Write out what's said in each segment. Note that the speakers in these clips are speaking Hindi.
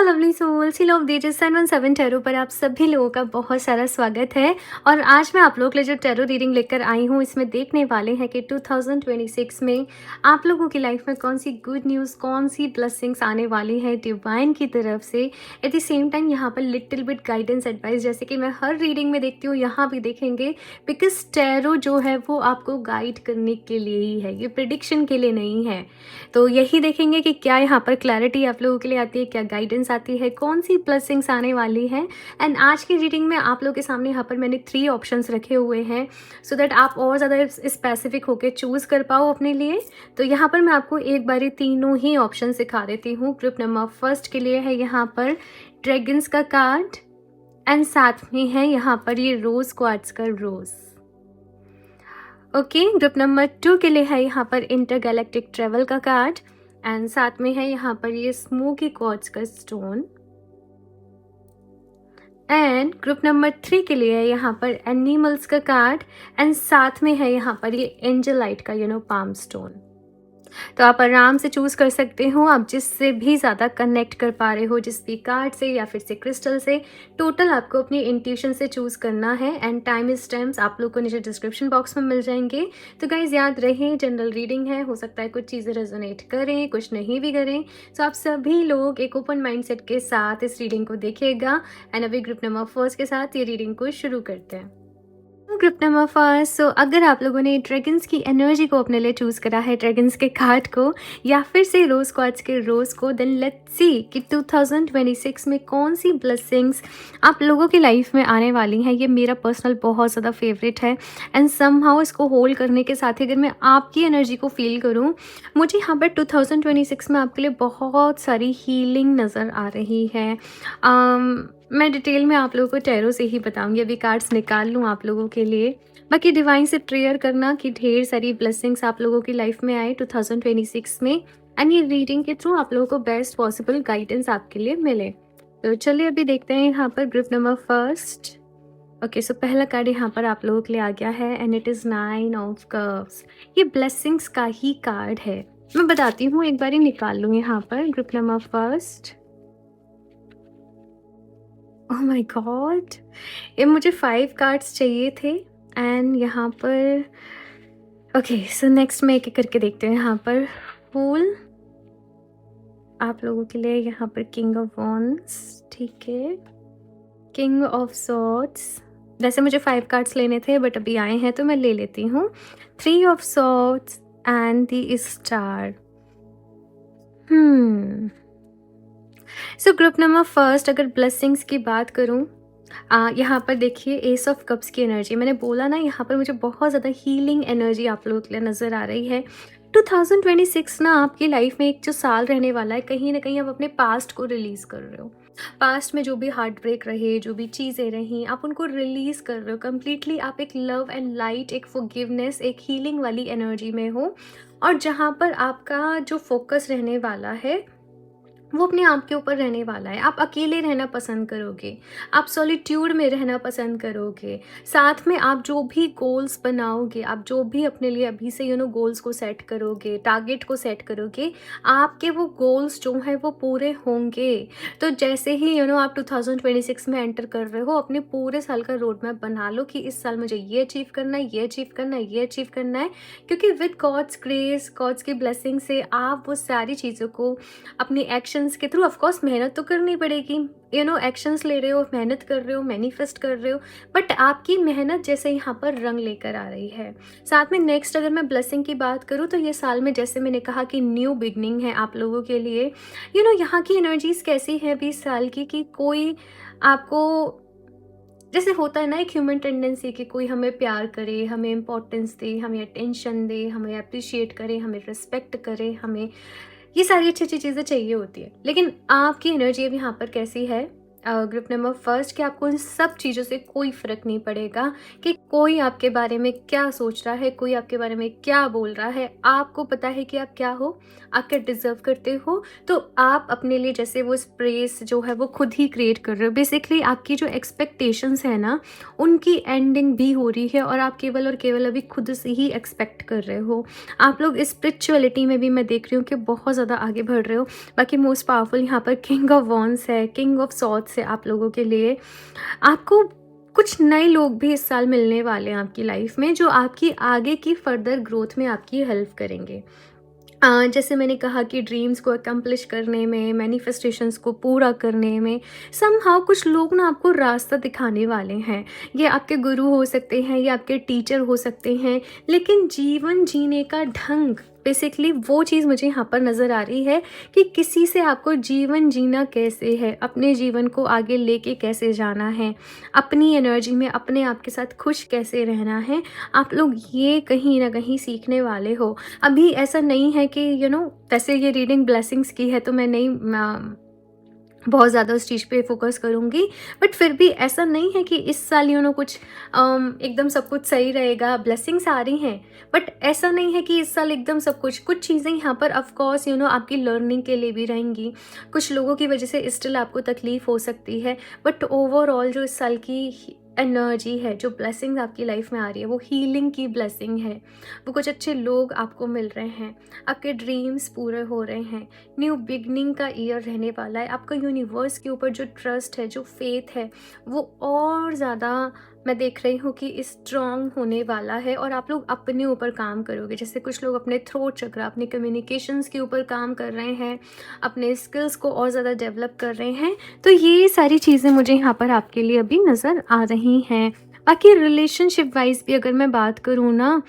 लवली सोल्स, ही लव देजेस 717 टैरो पर आप सभी लोगों का बहुत सारा स्वागत है। और आज मैं आप लोगों के लिए जो टैरो रीडिंग लेकर आई हूँ, इसमें देखने वाले हैं कि 2026 में आप लोगों की लाइफ में कौन सी गुड न्यूज़, कौन सी ब्लेसिंग्स आने वाली है डिवाइन की तरफ से। एट द सेम टाइम यहाँ पर लिटिल बिट गाइडेंस एडवाइस, जैसे कि मैं हर रीडिंग में देखती हूँ, यहाँ भी देखेंगे। बिकॉज टैरो जो है वो आपको गाइड करने के लिए ही है, ये प्रिडिक्शन के लिए नहीं है। तो यही देखेंगे कि क्या यहाँ पर क्लैरिटी आप लोगों के लिए आती है, क्या गाइडेंस आती है, कौन सी ब्लेसिंग्स आने वाली है। एंड आज की रीडिंग में आप लोगों के सामने यहाँ पर मैंने 3 ऑप्शंस रखे हुए हैं, सो दैट आप और ज़्यादा स्पेसिफिक होकर चूज़ कर पाओ अपने लिए। तो यहाँ पर मैं आपको एक बारी तीनों ही ऑप्शन सिखा देती हूँ। ग्रुप नंबर फर्स्ट के लिए है यहाँ पर ड्रैगन्स का कार्ड, एंड साथ में है यहाँ पर ये रोज़ क्वार्ट्ज का रोज़। ओके, ग्रुप नंबर 2 के लिए है यहाँ पर इंटरगैलेक्टिक ट्रेवल का कार्ड, एंड साथ में है यहाँ पर ये स्मोकी क्वार्ट्ज का स्टोन। एंड ग्रुप नंबर 3 के लिए है यहाँ पर एनिमल्स का कार्ड, एंड साथ में है यहाँ पर ये एंजलाइट का पाम स्टोन। तो आप आराम से चूज़ कर सकते हो, आप जिससे भी ज़्यादा कनेक्ट कर पा रहे हो, जिस भी कार्ड से या फिर से क्रिस्टल से। टोटल आपको अपनी इंट्यूशन से चूज़ करना है। एंड टाइम स्टैम्प्स आप लोग को नीचे डिस्क्रिप्शन बॉक्स में मिल जाएंगे। तो गाइज याद रहे, जनरल रीडिंग है, हो सकता है कुछ चीज़ें रेजोनेट करें, कुछ नहीं भी करें। तो आप सभी लोग एक ओपन माइंडसेट के साथ इस रीडिंग को देखिएगा। एंड अभी ग्रुप नंबर फर्स्ट के साथ ये रीडिंग को शुरू करते हैं। ग्रुप नंबर फर्स्ट, सो अगर आप लोगों ने ड्रैगन्स की एनर्जी को अपने लिए चूज़ करा है, ड्रैगन्स के कार्ड को या फिर से रोज़ क्वार्ट्ज के रोज़ को, देन लेट्स सी कि 2026 में कौन सी ब्लेसिंग्स आप लोगों की लाइफ में आने वाली हैं। ये मेरा पर्सनल बहुत ज़्यादा फेवरेट है। एंड समहाउ इसको होल्ड करने के साथ ही अगर मैं आपकी एनर्जी को फील करूँ, मुझे यहाँ पर 2026 में आपके लिए बहुत सारी हीलिंग नज़र आ रही है। मैं डिटेल में आप लोगों को टैरो से ही बताऊंगी। अभी कार्ड्स निकाल लूँ आप लोगों के लिए। बाकी डिवाइन से प्रेयर करना कि ढेर सारी ब्लेसिंग्स आप लोगों की लाइफ में आए 2026 में, एंड ये रीडिंग के थ्रू आप लोगों को बेस्ट पॉसिबल गाइडेंस आपके लिए मिले। तो चलिए अभी देखते हैं यहाँ पर ग्रुप नंबर फर्स्ट। ओके, सो पहला कार्ड यहाँ पर आप लोगों के लिए आ गया है, and it is 9 of cups. ये ब्लेसिंग्स का ही कार्ड है। मैं बताती हूँ, एक बार ही निकाल लूँ यहाँ पर group number first. Oh my God, ये मुझे 5 कार्ड्स चाहिए थे। एंड यहाँ पर ओके, सो नेक्स्ट में एक एक करके देखते हैं। यहाँ पर फूल आप लोगों के लिए, यहाँ पर किंग ऑफ वॉन्ड्स, ठीक है, किंग ऑफ सॉर्ड्स। वैसे मुझे 5 कार्ड्स लेने थे बट अभी आए हैं तो मैं ले लेती हूँ। 3 of swords and the star. So group number first, अगर ब्लेसिंग्स की बात करूँ, यहाँ पर देखिए एस ऑफ कप्स की एनर्जी। मैंने बोला ना, यहाँ पर मुझे बहुत ज़्यादा हीलिंग एनर्जी आप लोगों के लिए नज़र आ रही है। 2026 ना आपकी लाइफ में एक जो साल रहने वाला है, कहीं ना कहीं आप अपने पास्ट को रिलीज़ कर रहे हो। पास्ट में जो भी हार्ट ब्रेक रहे, जो भी चीज़ें रहीं, आप उनको रिलीज़ कर रहे हो कम्प्लीटली। आप एक लव एंड लाइट, एक फॉरगिवनेस, एक हीलिंग वाली एनर्जी में हो। और जहाँ पर आपका जो फोकस रहने वाला है वो अपने आप के ऊपर रहने वाला है। आप अकेले रहना पसंद करोगे, आप सॉलिट्यूड में रहना पसंद करोगे। साथ में आप जो भी गोल्स बनाओगे, आप जो भी अपने लिए अभी से गोल्स को सेट करोगे, टारगेट को सेट करोगे, आपके वो गोल्स जो हैं वो पूरे होंगे। तो जैसे ही आप 2026 में एंटर कर रहे हो, अपने पूरे साल का रोड मैप बना लो कि इस साल मुझे ये अचीव करना है, ये अचीव करना है, ये अचीव करना है। क्योंकि विद गॉड्स ग्रेस, गॉड्स की ब्लेसिंग से आप वो सारी चीज़ों को अपनी एक्शन के थ्रू, ऑफ कोर्स मेहनत तो करनी पड़ेगी। एक्शंस ले रहे हो, मेहनत कर रहे हो, मैनिफेस्ट कर रहे हो, बट आपकी मेहनत जैसे यहाँ पर रंग लेकर आ रही है। साथ में नेक्स्ट अगर मैं ब्लेसिंग की बात करूँ, तो ये साल में जैसे मैंने कहा कि न्यू बिगनिंग है आप लोगों के लिए। यहाँ की एनर्जीज कैसी है 20 साल की, कि कोई आपको, जैसे होता है ना एक ह्यूमन टेंडेंसी कि कोई हमें प्यार करे, हमें इम्पोर्टेंस दे, हमें अटेंशन दे, हमें अप्रिशिएट करे, हमें रिस्पेक्ट करे, हमें ये सारी अच्छी अच्छी चीज़ें चाहिए होती है। लेकिन आपकी एनर्जी अब यहाँ पर कैसी है ग्रुप नंबर फर्स्ट कि आपको इन सब चीज़ों से कोई फ़र्क नहीं पड़ेगा कि कोई आपके बारे में क्या सोच रहा है, कोई आपके बारे में क्या बोल रहा है। आपको पता है कि आप क्या हो, आप क्या डिज़र्व करते हो, तो आप अपने लिए जैसे वो स्पेस जो है वो खुद ही क्रिएट कर रहे हो। बेसिकली आपकी जो एक्सपेक्टेशंस है ना, उनकी एंडिंग भी हो रही है और आप केवल और केवल अभी खुद से ही एक्सपेक्ट कर रहे हो। आप लोग स्पिरिचुअलिटी में भी मैं देख रही हूँ कि बहुत ज़्यादा आगे बढ़ रहे हो। बाकी मोस्ट पावरफुल यहाँ पर किंग ऑफ वॉन्ड्स है, किंग ऑफ सॉर्ड्स है आप लोगों के लिए। आपको कुछ नए लोग भी इस साल मिलने वाले हैं आपकी लाइफ में, जो आपकी आगे की फर्दर ग्रोथ में आपकी हेल्प करेंगे। जैसे मैंने कहा कि ड्रीम्स को अकम्प्लिश करने में, मैनिफेस्टेशंस को पूरा करने में समहाउ कुछ लोग ना आपको रास्ता दिखाने वाले हैं। ये आपके गुरु हो सकते हैं, ये आपके टीचर हो सकते हैं, लेकिन जीवन जीने का ढंग, बेसिकली वो चीज़ मुझे यहाँ पर नज़र आ रही है कि किसी से आपको जीवन जीना कैसे है, अपने जीवन को आगे लेके कैसे जाना है, अपनी एनर्जी में अपने आप के साथ खुश कैसे रहना है। आप लोग ये कहीं ना कहीं सीखने वाले हो। अभी ऐसा नहीं है कि वैसे ये रीडिंग ब्लेसिंग्स की है तो मैं नहीं बहुत ज़्यादा उस चीज़ पे फोकस करूँगी, बट फिर भी ऐसा नहीं है कि इस साल कुछ एकदम सब कुछ सही रहेगा। ब्लेसिंग्स आ रही हैं, बट ऐसा नहीं है कि इस साल एकदम सब कुछ चीज़ें यहाँ पर ऑफ कोर्स आपकी लर्निंग के लिए भी रहेंगी। कुछ लोगों की वजह से स्टिल आपको तकलीफ़ हो सकती है, बट ओवरऑल जो इस साल की एनर्जी है, जो ब्लेसिंग आपकी लाइफ में आ रही है, वो हीलिंग की ब्लेसिंग है। वो कुछ अच्छे लोग आपको मिल रहे हैं, आपके ड्रीम्स पूरे हो रहे हैं, न्यू बिगनिंग का ईयर रहने वाला है। आपका यूनिवर्स के ऊपर जो ट्रस्ट है, जो फेथ है, वो और ज़्यादा मैं देख रही हूँ कि स्ट्रॉन्ग होने वाला है और आप लोग अपने ऊपर काम करोगे। जैसे कुछ लोग अपने थ्रोट चक्र, अपने कम्युनिकेशंस के ऊपर काम कर रहे हैं, अपने स्किल्स को और ज़्यादा डेवलप कर रहे हैं। तो ये सारी चीज़ें मुझे यहाँ पर आपके लिए अभी नज़र आ रही हैं। बाकी रिलेशनशिप वाइज भी अगर मैं बात करूँ ना,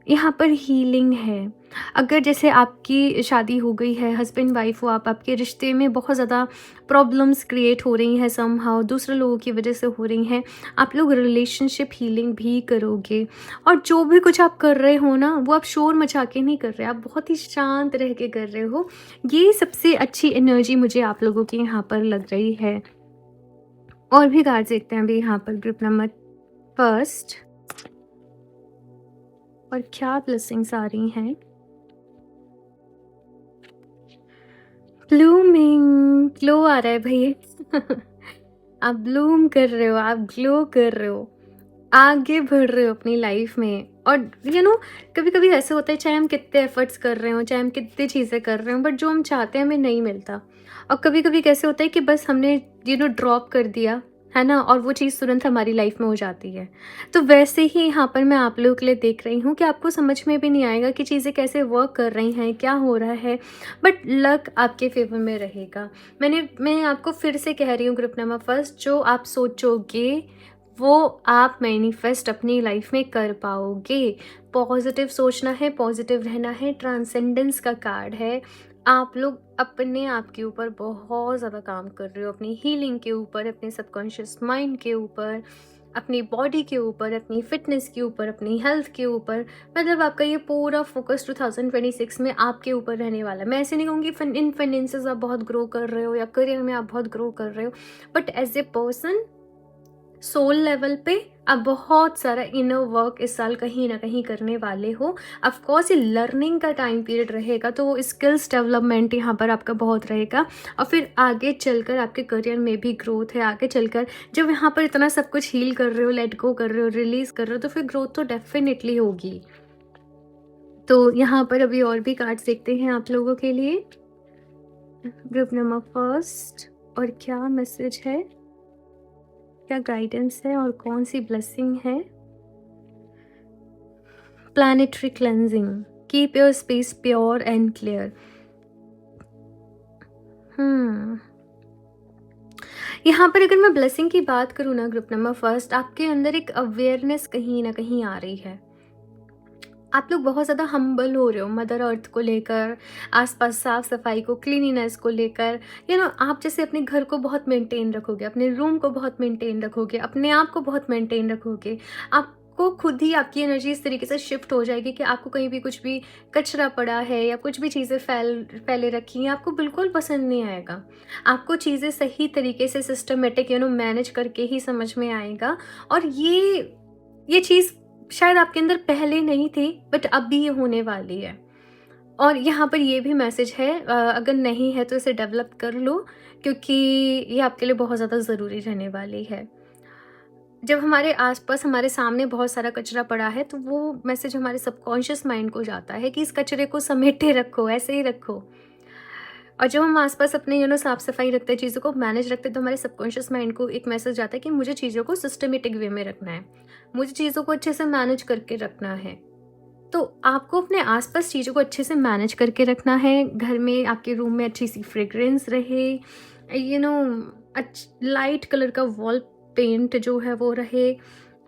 यहाँ पर हीलिंग है। अगर जैसे आपकी शादी हो गई है, हस्बैंड वाइफ हो आप, आपके रिश्ते में बहुत ज़्यादा प्रॉब्लम्स क्रिएट हो रही हैं, समहाउ दूसरे लोगों की वजह से हो रही हैं, आप लोग रिलेशनशिप हीलिंग भी करोगे। और जो भी कुछ आप कर रहे हो ना, वो आप शोर मचा के नहीं कर रहे, आप बहुत ही शांत रह के कर रहे हो। ये सबसे अच्छी एनर्जी मुझे आप लोगों की यहाँ पर लग रही है। और भी कार्ड देखते हैं अभी यहाँ पर ग्रुप नंबर फर्स्ट, और क्या ब्लेसिंग्स आ रही हैं। ब्लूमिंग, ग्लो आ रहा है भैया। आप ब्लूम कर रहे हो, आप ग्लो कर रहे हो, आगे बढ़ रहे हो अपनी लाइफ में। और कभी कभी ऐसे होता है, चाहे हम कितने एफर्ट्स कर रहे हो, चाहे हम कितनी चीज़ें कर रहे हो, बट जो हम चाहते हैं हमें नहीं मिलता। और कभी कभी कैसे होता है कि बस हमने ड्रॉप कर दिया है ना, और वो चीज़ तुरंत हमारी लाइफ में हो जाती है। तो वैसे ही यहाँ पर मैं आप लोगों के लिए देख रही हूँ कि आपको समझ में भी नहीं आएगा कि चीज़ें कैसे वर्क कर रही हैं, क्या हो रहा है, बट लक आपके फेवर में रहेगा। मैं आपको फिर से कह रही हूँ ग्रुप नंबर फर्स्ट, जो आप सोचोगे वो आप मैनिफेस्ट अपनी लाइफ में कर पाओगे। पॉजिटिव सोचना है, पॉजिटिव रहना है, ट्रांसेंडेंस का कार्ड है। आप लोग अपने आप के ऊपर बहुत ज़्यादा काम कर रहे हो, अपनी हीलिंग के ऊपर, अपने सबकॉन्शियस माइंड के ऊपर, अपनी बॉडी के ऊपर, अपनी फिटनेस के ऊपर, अपनी हेल्थ के ऊपर। मतलब आपका ये पूरा फोकस 2026 में आपके ऊपर रहने वाला है। मैं ऐसे नहीं कहूँगी इन फाइनेंसेस आप बहुत ग्रो कर रहे हो या करियर में आप बहुत ग्रो कर रहे हो, but as a person soul level पे आप बहुत सारा इनर वर्क इस साल कहीं ना कहीं करने वाले हो। ऑफ कोर्स ये लर्निंग का टाइम पीरियड रहेगा, तो स्किल्स डेवलपमेंट यहाँ पर आपका बहुत रहेगा, और फिर आगे चलकर आपके करियर में भी ग्रोथ है। आगे चलकर जब यहाँ पर इतना सब कुछ हील कर रहे हो, लेट गो कर रहे हो, रिलीज कर रहे हो, तो फिर ग्रोथ तो डेफिनेटली होगी। तो यहाँ पर अभी और भी कार्ड्स देखते हैं आप लोगों के लिए। ग्रुप नंबर फर्स्ट, और क्या मैसेज है, क्या गाइडेंस है, और कौन सी ब्लेसिंग है। Planetary cleansing, keep your space pure and clear. यहाँ पर अगर मैं ब्लेसिंग की बात करूँ ना ग्रुप नंबर फर्स्ट, आपके अंदर एक अवेयरनेस कहीं ना कहीं आ रही है। आप लोग बहुत ज़्यादा हम्बल हो रहे हो मदर अर्थ को लेकर, आसपास साफ सफाई को, क्लीनिनेस को लेकर। आप जैसे अपने घर को बहुत मेंटेन रखोगे, अपने रूम को बहुत मेंटेन रखोगे, अपने आप को बहुत मेंटेन रखोगे। आप आपको खुद ही आपकी एनर्जी इस तरीके से शिफ्ट हो जाएगी कि आपको कहीं भी कुछ भी कचरा पड़ा है या कुछ भी चीज़ें फैले रखी हैं, आपको बिल्कुल पसंद नहीं आएगा। आपको चीज़ें सही तरीके से सिस्टमेटिक मैनेज करके ही समझ में आएगा। और ये चीज़ शायद आपके अंदर पहले नहीं थी, बट अब भी ये होने वाली है। और यहाँ पर ये भी मैसेज है, अगर नहीं है तो इसे डेवलप कर लो, क्योंकि ये आपके लिए बहुत ज़्यादा ज़रूरी रहने वाली है। जब हमारे आसपास हमारे सामने बहुत सारा कचरा पड़ा है, तो वो मैसेज हमारे सबकॉन्शियस माइंड को जाता है कि इस कचरे को समेटे रखो, ऐसे ही रखो। और जब हम आसपास अपने साफ सफाई रखते हैं, चीज़ों को मैनेज रखते हैं, तो हमारे सबकॉन्शियस माइंड को एक मैसेज आता है कि मुझे चीज़ों को सिस्टमेटिक वे में रखना है, मुझे चीज़ों को अच्छे से मैनेज करके रखना है। तो आपको अपने आसपास चीज़ों को अच्छे से मैनेज करके रखना है। घर में, आपके रूम में अच्छी सी फ्रेग्रेंस रहे, लाइट कलर का वॉल पेंट जो है वो रहे।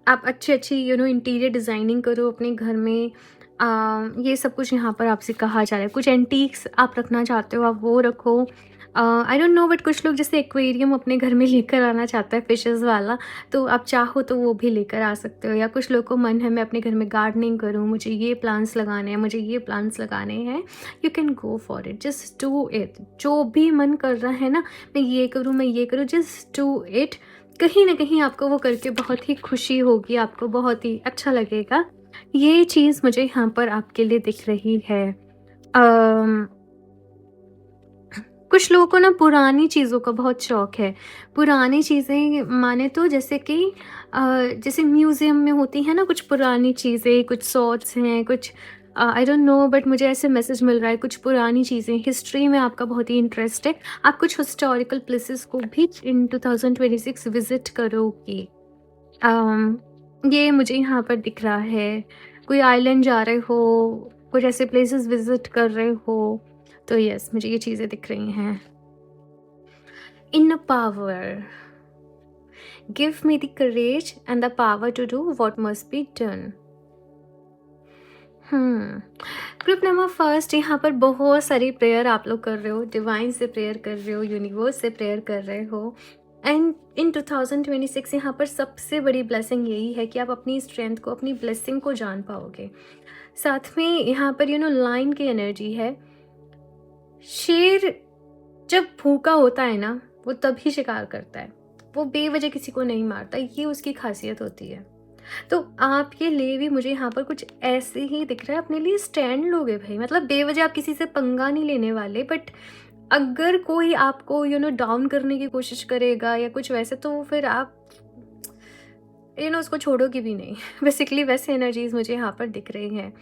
आप अच्छी इंटीरियर डिज़ाइनिंग करो अपने घर में। ये सब कुछ यहाँ पर आपसे कहा जा रहा है। कुछ एंटीक्स आप रखना चाहते हो, आप वो रखो। आई डोंट नो, बट कुछ लोग जैसे एक्वेरियम अपने घर में लेकर आना चाहता है, फिशेस वाला, तो आप चाहो तो वो भी लेकर आ सकते हो। या कुछ लोग को मन है मैं अपने घर में गार्डनिंग करूँ, मुझे ये प्लांट्स लगाने हैं, मुझे ये प्लांट्स लगाने हैं, you can go for it, just do it. जो भी मन कर रहा है ना, मैं ये करूँ, जस्ट डू इट। कहीं ना कहीं आपको वो करके बहुत ही खुशी होगी, आपको बहुत ही अच्छा लगेगा। ये चीज़ मुझे यहाँ पर आपके लिए दिख रही है। कुछ लोगों को ना पुरानी चीज़ों का बहुत शौक है। पुरानी चीज़ें माने तो जैसे कि जैसे म्यूज़ियम में होती हैं ना कुछ पुरानी चीज़ें, कुछ सॉर्ट्स हैं, कुछ आई डोंट नो, बट मुझे ऐसे मैसेज मिल रहा है कुछ पुरानी चीज़ें। हिस्ट्री में आपका बहुत ही इंटरेस्ट है, आप कुछ हिस्टोरिकल प्लेसेस को भी इन 2026 विज़िट करोगे। ये मुझे यहाँ पर दिख रहा है। कोई आइलैंड जा रहे हो, कुछ ऐसे प्लेसेस विज़िट कर रहे हो, तो यस, मुझे ये चीज़ें दिख रही हैं। Inner power, give me the courage and the power to do what must be done. Group number first, यहाँ पर बहुत सारी प्रेयर आप लोग कर रहे हो, डिवाइन से प्रेयर कर रहे हो, यूनिवर्स से प्रेयर कर रहे हो। एंड इन 2026 यहाँ पर सबसे बड़ी ब्लेसिंग यही है कि आप अपनी स्ट्रेंथ को, अपनी ब्लेसिंग को जान पाओगे। साथ में यहाँ पर लाइन की एनर्जी है। शेर जब भूखा होता है ना, वो तभी शिकार करता है, वो बेवजह किसी को नहीं मारता, ये उसकी खासियत होती है। तो आपके लिए भी मुझे यहाँ पर कुछ ऐसे ही दिख रहा है, अपने लिए स्टैंड लोगे भाई, मतलब बेवजह आप किसी से पंगा नहीं लेने वाले। बट अगर कोई आपको डाउन करने की कोशिश करेगा या कुछ वैसे, तो फिर आप उसको छोड़ोगे भी नहीं। बेसिकली वैसे एनर्जीज मुझे यहाँ पर दिख रही हैं,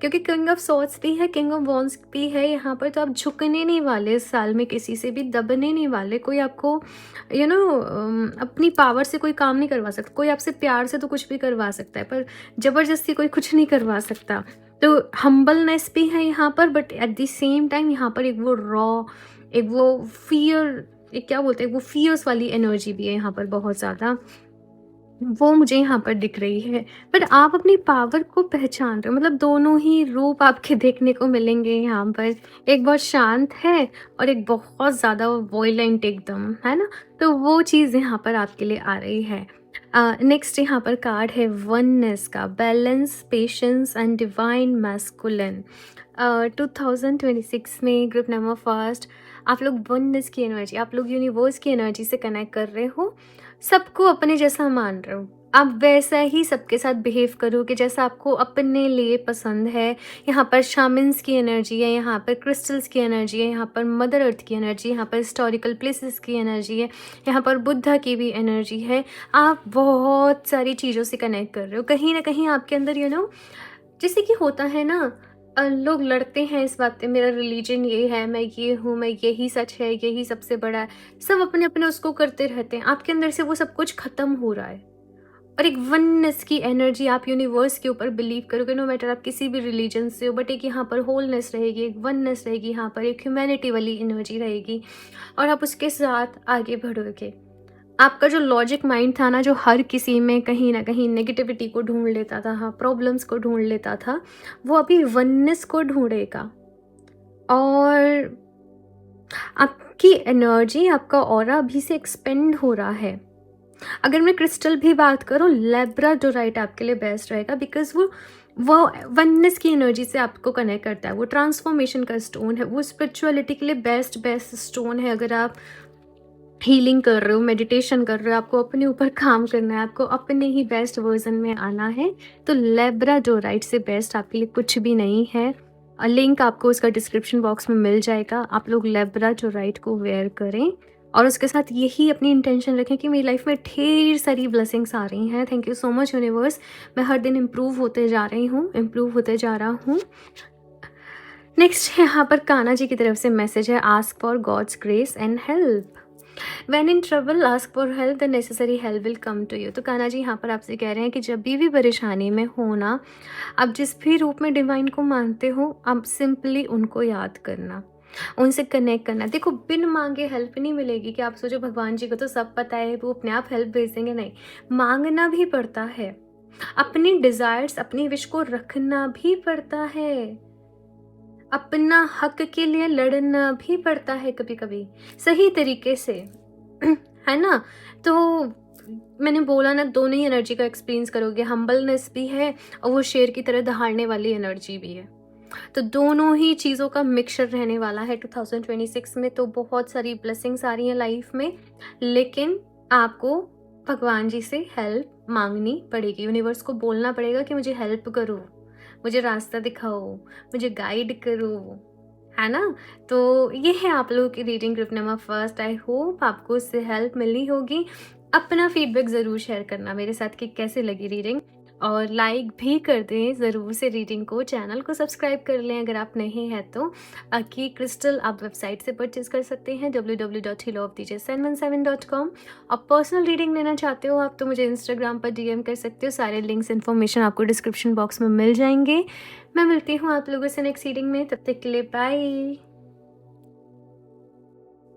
क्योंकि किंग ऑफ सॉर्ड्स भी है, किंग ऑफ वॉन्ड्स भी है यहाँ पर। तो आप झुकने नहीं वाले इस साल में, किसी से भी दबने नहीं वाले। कोई आपको अपनी पावर से कोई काम नहीं करवा सकता। कोई आपसे प्यार से तो कुछ भी करवा सकता है, पर ज़बरदस्ती कोई कुछ नहीं करवा सकता। तो हम्बलनेस भी है यहाँ पर, but at the same time यहाँ पर एक वो रॉ, एक वो फियर, एक क्या बोलते हैं, वो फियर्स वाली एनर्जी भी है यहाँ पर बहुत ज़्यादा, वो मुझे यहाँ पर दिख रही है। पर आप अपनी पावर को पहचान रहे हो, मतलब दोनों ही रूप आपके देखने को मिलेंगे यहाँ पर। एक बहुत शांत है और एक बहुत ज़्यादा वॉयलेंट एकदम, है ना? तो वो चीज़ यहाँ पर आपके लिए आ रही है। नेक्स्ट यहाँ पर कार्ड है वननेस का, balance, patience and divine masculine. 2026 में ग्रुप नंबर फर्स्ट, आप लोग वननेस की एनर्जी, आप लोग यूनिवर्स की एनर्जी से कनेक्ट कर रहे हो। सबको अपने जैसा मान रहे हो, आप वैसा ही सबके साथ बिहेव करो कि जैसा आपको अपने लिए पसंद है। यहाँ पर शामिन्स की एनर्जी है, यहाँ पर क्रिस्टल्स की एनर्जी है, यहाँ पर मदर अर्थ की एनर्जी, यहाँ पर हिस्टोरिकल प्लेसेस की एनर्जी है, यहाँ पर बुद्धा की भी एनर्जी है। आप बहुत सारी चीज़ों से कनेक्ट कर रहे हो। कहीं ना कहीं आपके अंदर जैसे कि होता है ना, लोग लड़ते हैं इस बात पे, मेरा रिलीजन ये है, मैं ये हूँ, मैं यही सच है, यही सबसे बड़ा है। सब अपने अपने उसको करते रहते हैं, आपके अंदर से वो सब कुछ ख़त्म हो रहा है। और एक वननेस की एनर्जी, आप यूनिवर्स के ऊपर बिलीव करोगे, नो मैटर आप किसी भी रिलीजन से हो, बट एक यहाँ पर होलनेस रहेगी, एक वननेस रहेगी, यहाँ पर एक ह्यूमैनिटी वाली एनर्जी रहेगी, और आप उसके साथ आगे बढ़ोगे। आपका जो लॉजिक माइंड था ना, जो हर किसी में कहीं ना कहीं नेगेटिविटी को ढूंढ लेता था, हाँ, प्रॉब्लम्स को ढूंढ लेता था, वो अभी वननेस को ढूंढेगा। और आपकी एनर्जी, आपका ऑरा अभी से एक्सपेंड हो रहा है। अगर मैं क्रिस्टल भी बात करूँ, लैब्राडोराइट आपके लिए बेस्ट रहेगा, बिकॉज़ वो वननेस की एनर्जी से आपको कनेक्ट करता है, वो ट्रांसफॉर्मेशन का स्टोन है, वो स्पिरिचुअलिटी के लिए बेस्ट बेस्ट स्टोन है। अगर आप हीलिंग कर रहे हो, मेडिटेशन कर रहे हो, आपको अपने ऊपर काम करना है, आपको अपने ही बेस्ट वर्जन में आना है, तो लैब्राडोराइट से बेस्ट आपके लिए कुछ भी नहीं है। लिंक आपको उसका डिस्क्रिप्शन बॉक्स में मिल जाएगा। आप लोग लैब्राडोराइट को वेयर करें और उसके साथ यही अपनी इंटेंशन रखें कि मेरी लाइफ में ढेर सारी ब्लेसिंग्स आ रही हैं। Thank you so much universe, मैं हर दिन इम्प्रूव होते जा रही हूँ, इम्प्रूव होते जा रहा हूँ। नेक्स्ट यहाँ पर कान्हा जी की तरफ से मैसेज है, ask for God's grace and help. When in trouble ask for help, the necessary help will come to you। तो कान्हा जी यहाँ पर आपसे कह रहे हैं कि जब भी परेशानी में हो ना, आप जिस भी रूप में डिवाइन को मानते हो, आप सिंपली उनको याद करना, उनसे कनेक्ट करना। देखो, बिन मांगे हेल्प नहीं मिलेगी कि आप सोचो भगवान जी को तो सब पता है, वो अपने आप हेल्प भेज देंगे। नहीं, मांगना भी पड़ता है, अपनी डिज़ायर्स, अपनी विश को रखना भी पड़ता है, अपना हक के लिए लड़ना भी पड़ता है कभी कभी, सही तरीके से है ना। तो मैंने बोला ना, दोनों ही एनर्जी का एक्सपीरियंस करोगे, हम्बलनेस भी है और वो शेर की तरह दहाड़ने वाली एनर्जी भी है। तो दोनों ही चीज़ों का मिक्सचर रहने वाला है 2026 में। तो बहुत सारी ब्लेसिंग्स आ रही हैं लाइफ में, लेकिन आपको भगवान जी से हेल्प मांगनी पड़ेगी। यूनिवर्स को बोलना पड़ेगा कि मुझे हेल्प करो, मुझे रास्ता दिखाओ, मुझे गाइड करो, है ना। तो ये है आप लोगों की reading group number first. I hope आपको इससे हेल्प मिली होगी। अपना फीडबैक ज़रूर शेयर करना मेरे साथ कि कैसे लगी रीडिंग, और लाइक भी कर दें ज़रूर से रीडिंग को। चैनल को सब्सक्राइब कर लें अगर आप नहीं हैं तो। की क्रिस्टल आप वेबसाइट से परचेज कर सकते हैं www.healofdj717.com। और पर्सनल रीडिंग लेना चाहते हो आप तो मुझे इंस्टाग्राम पर डीएम कर सकते हो। सारे लिंक्स इन्फॉर्मेशन आपको डिस्क्रिप्शन बॉक्स में मिल जाएंगे। मैं मिलती हूँ आप लोगों से नेक्स्ट रीडिंग में, तब तक के लिए बाय।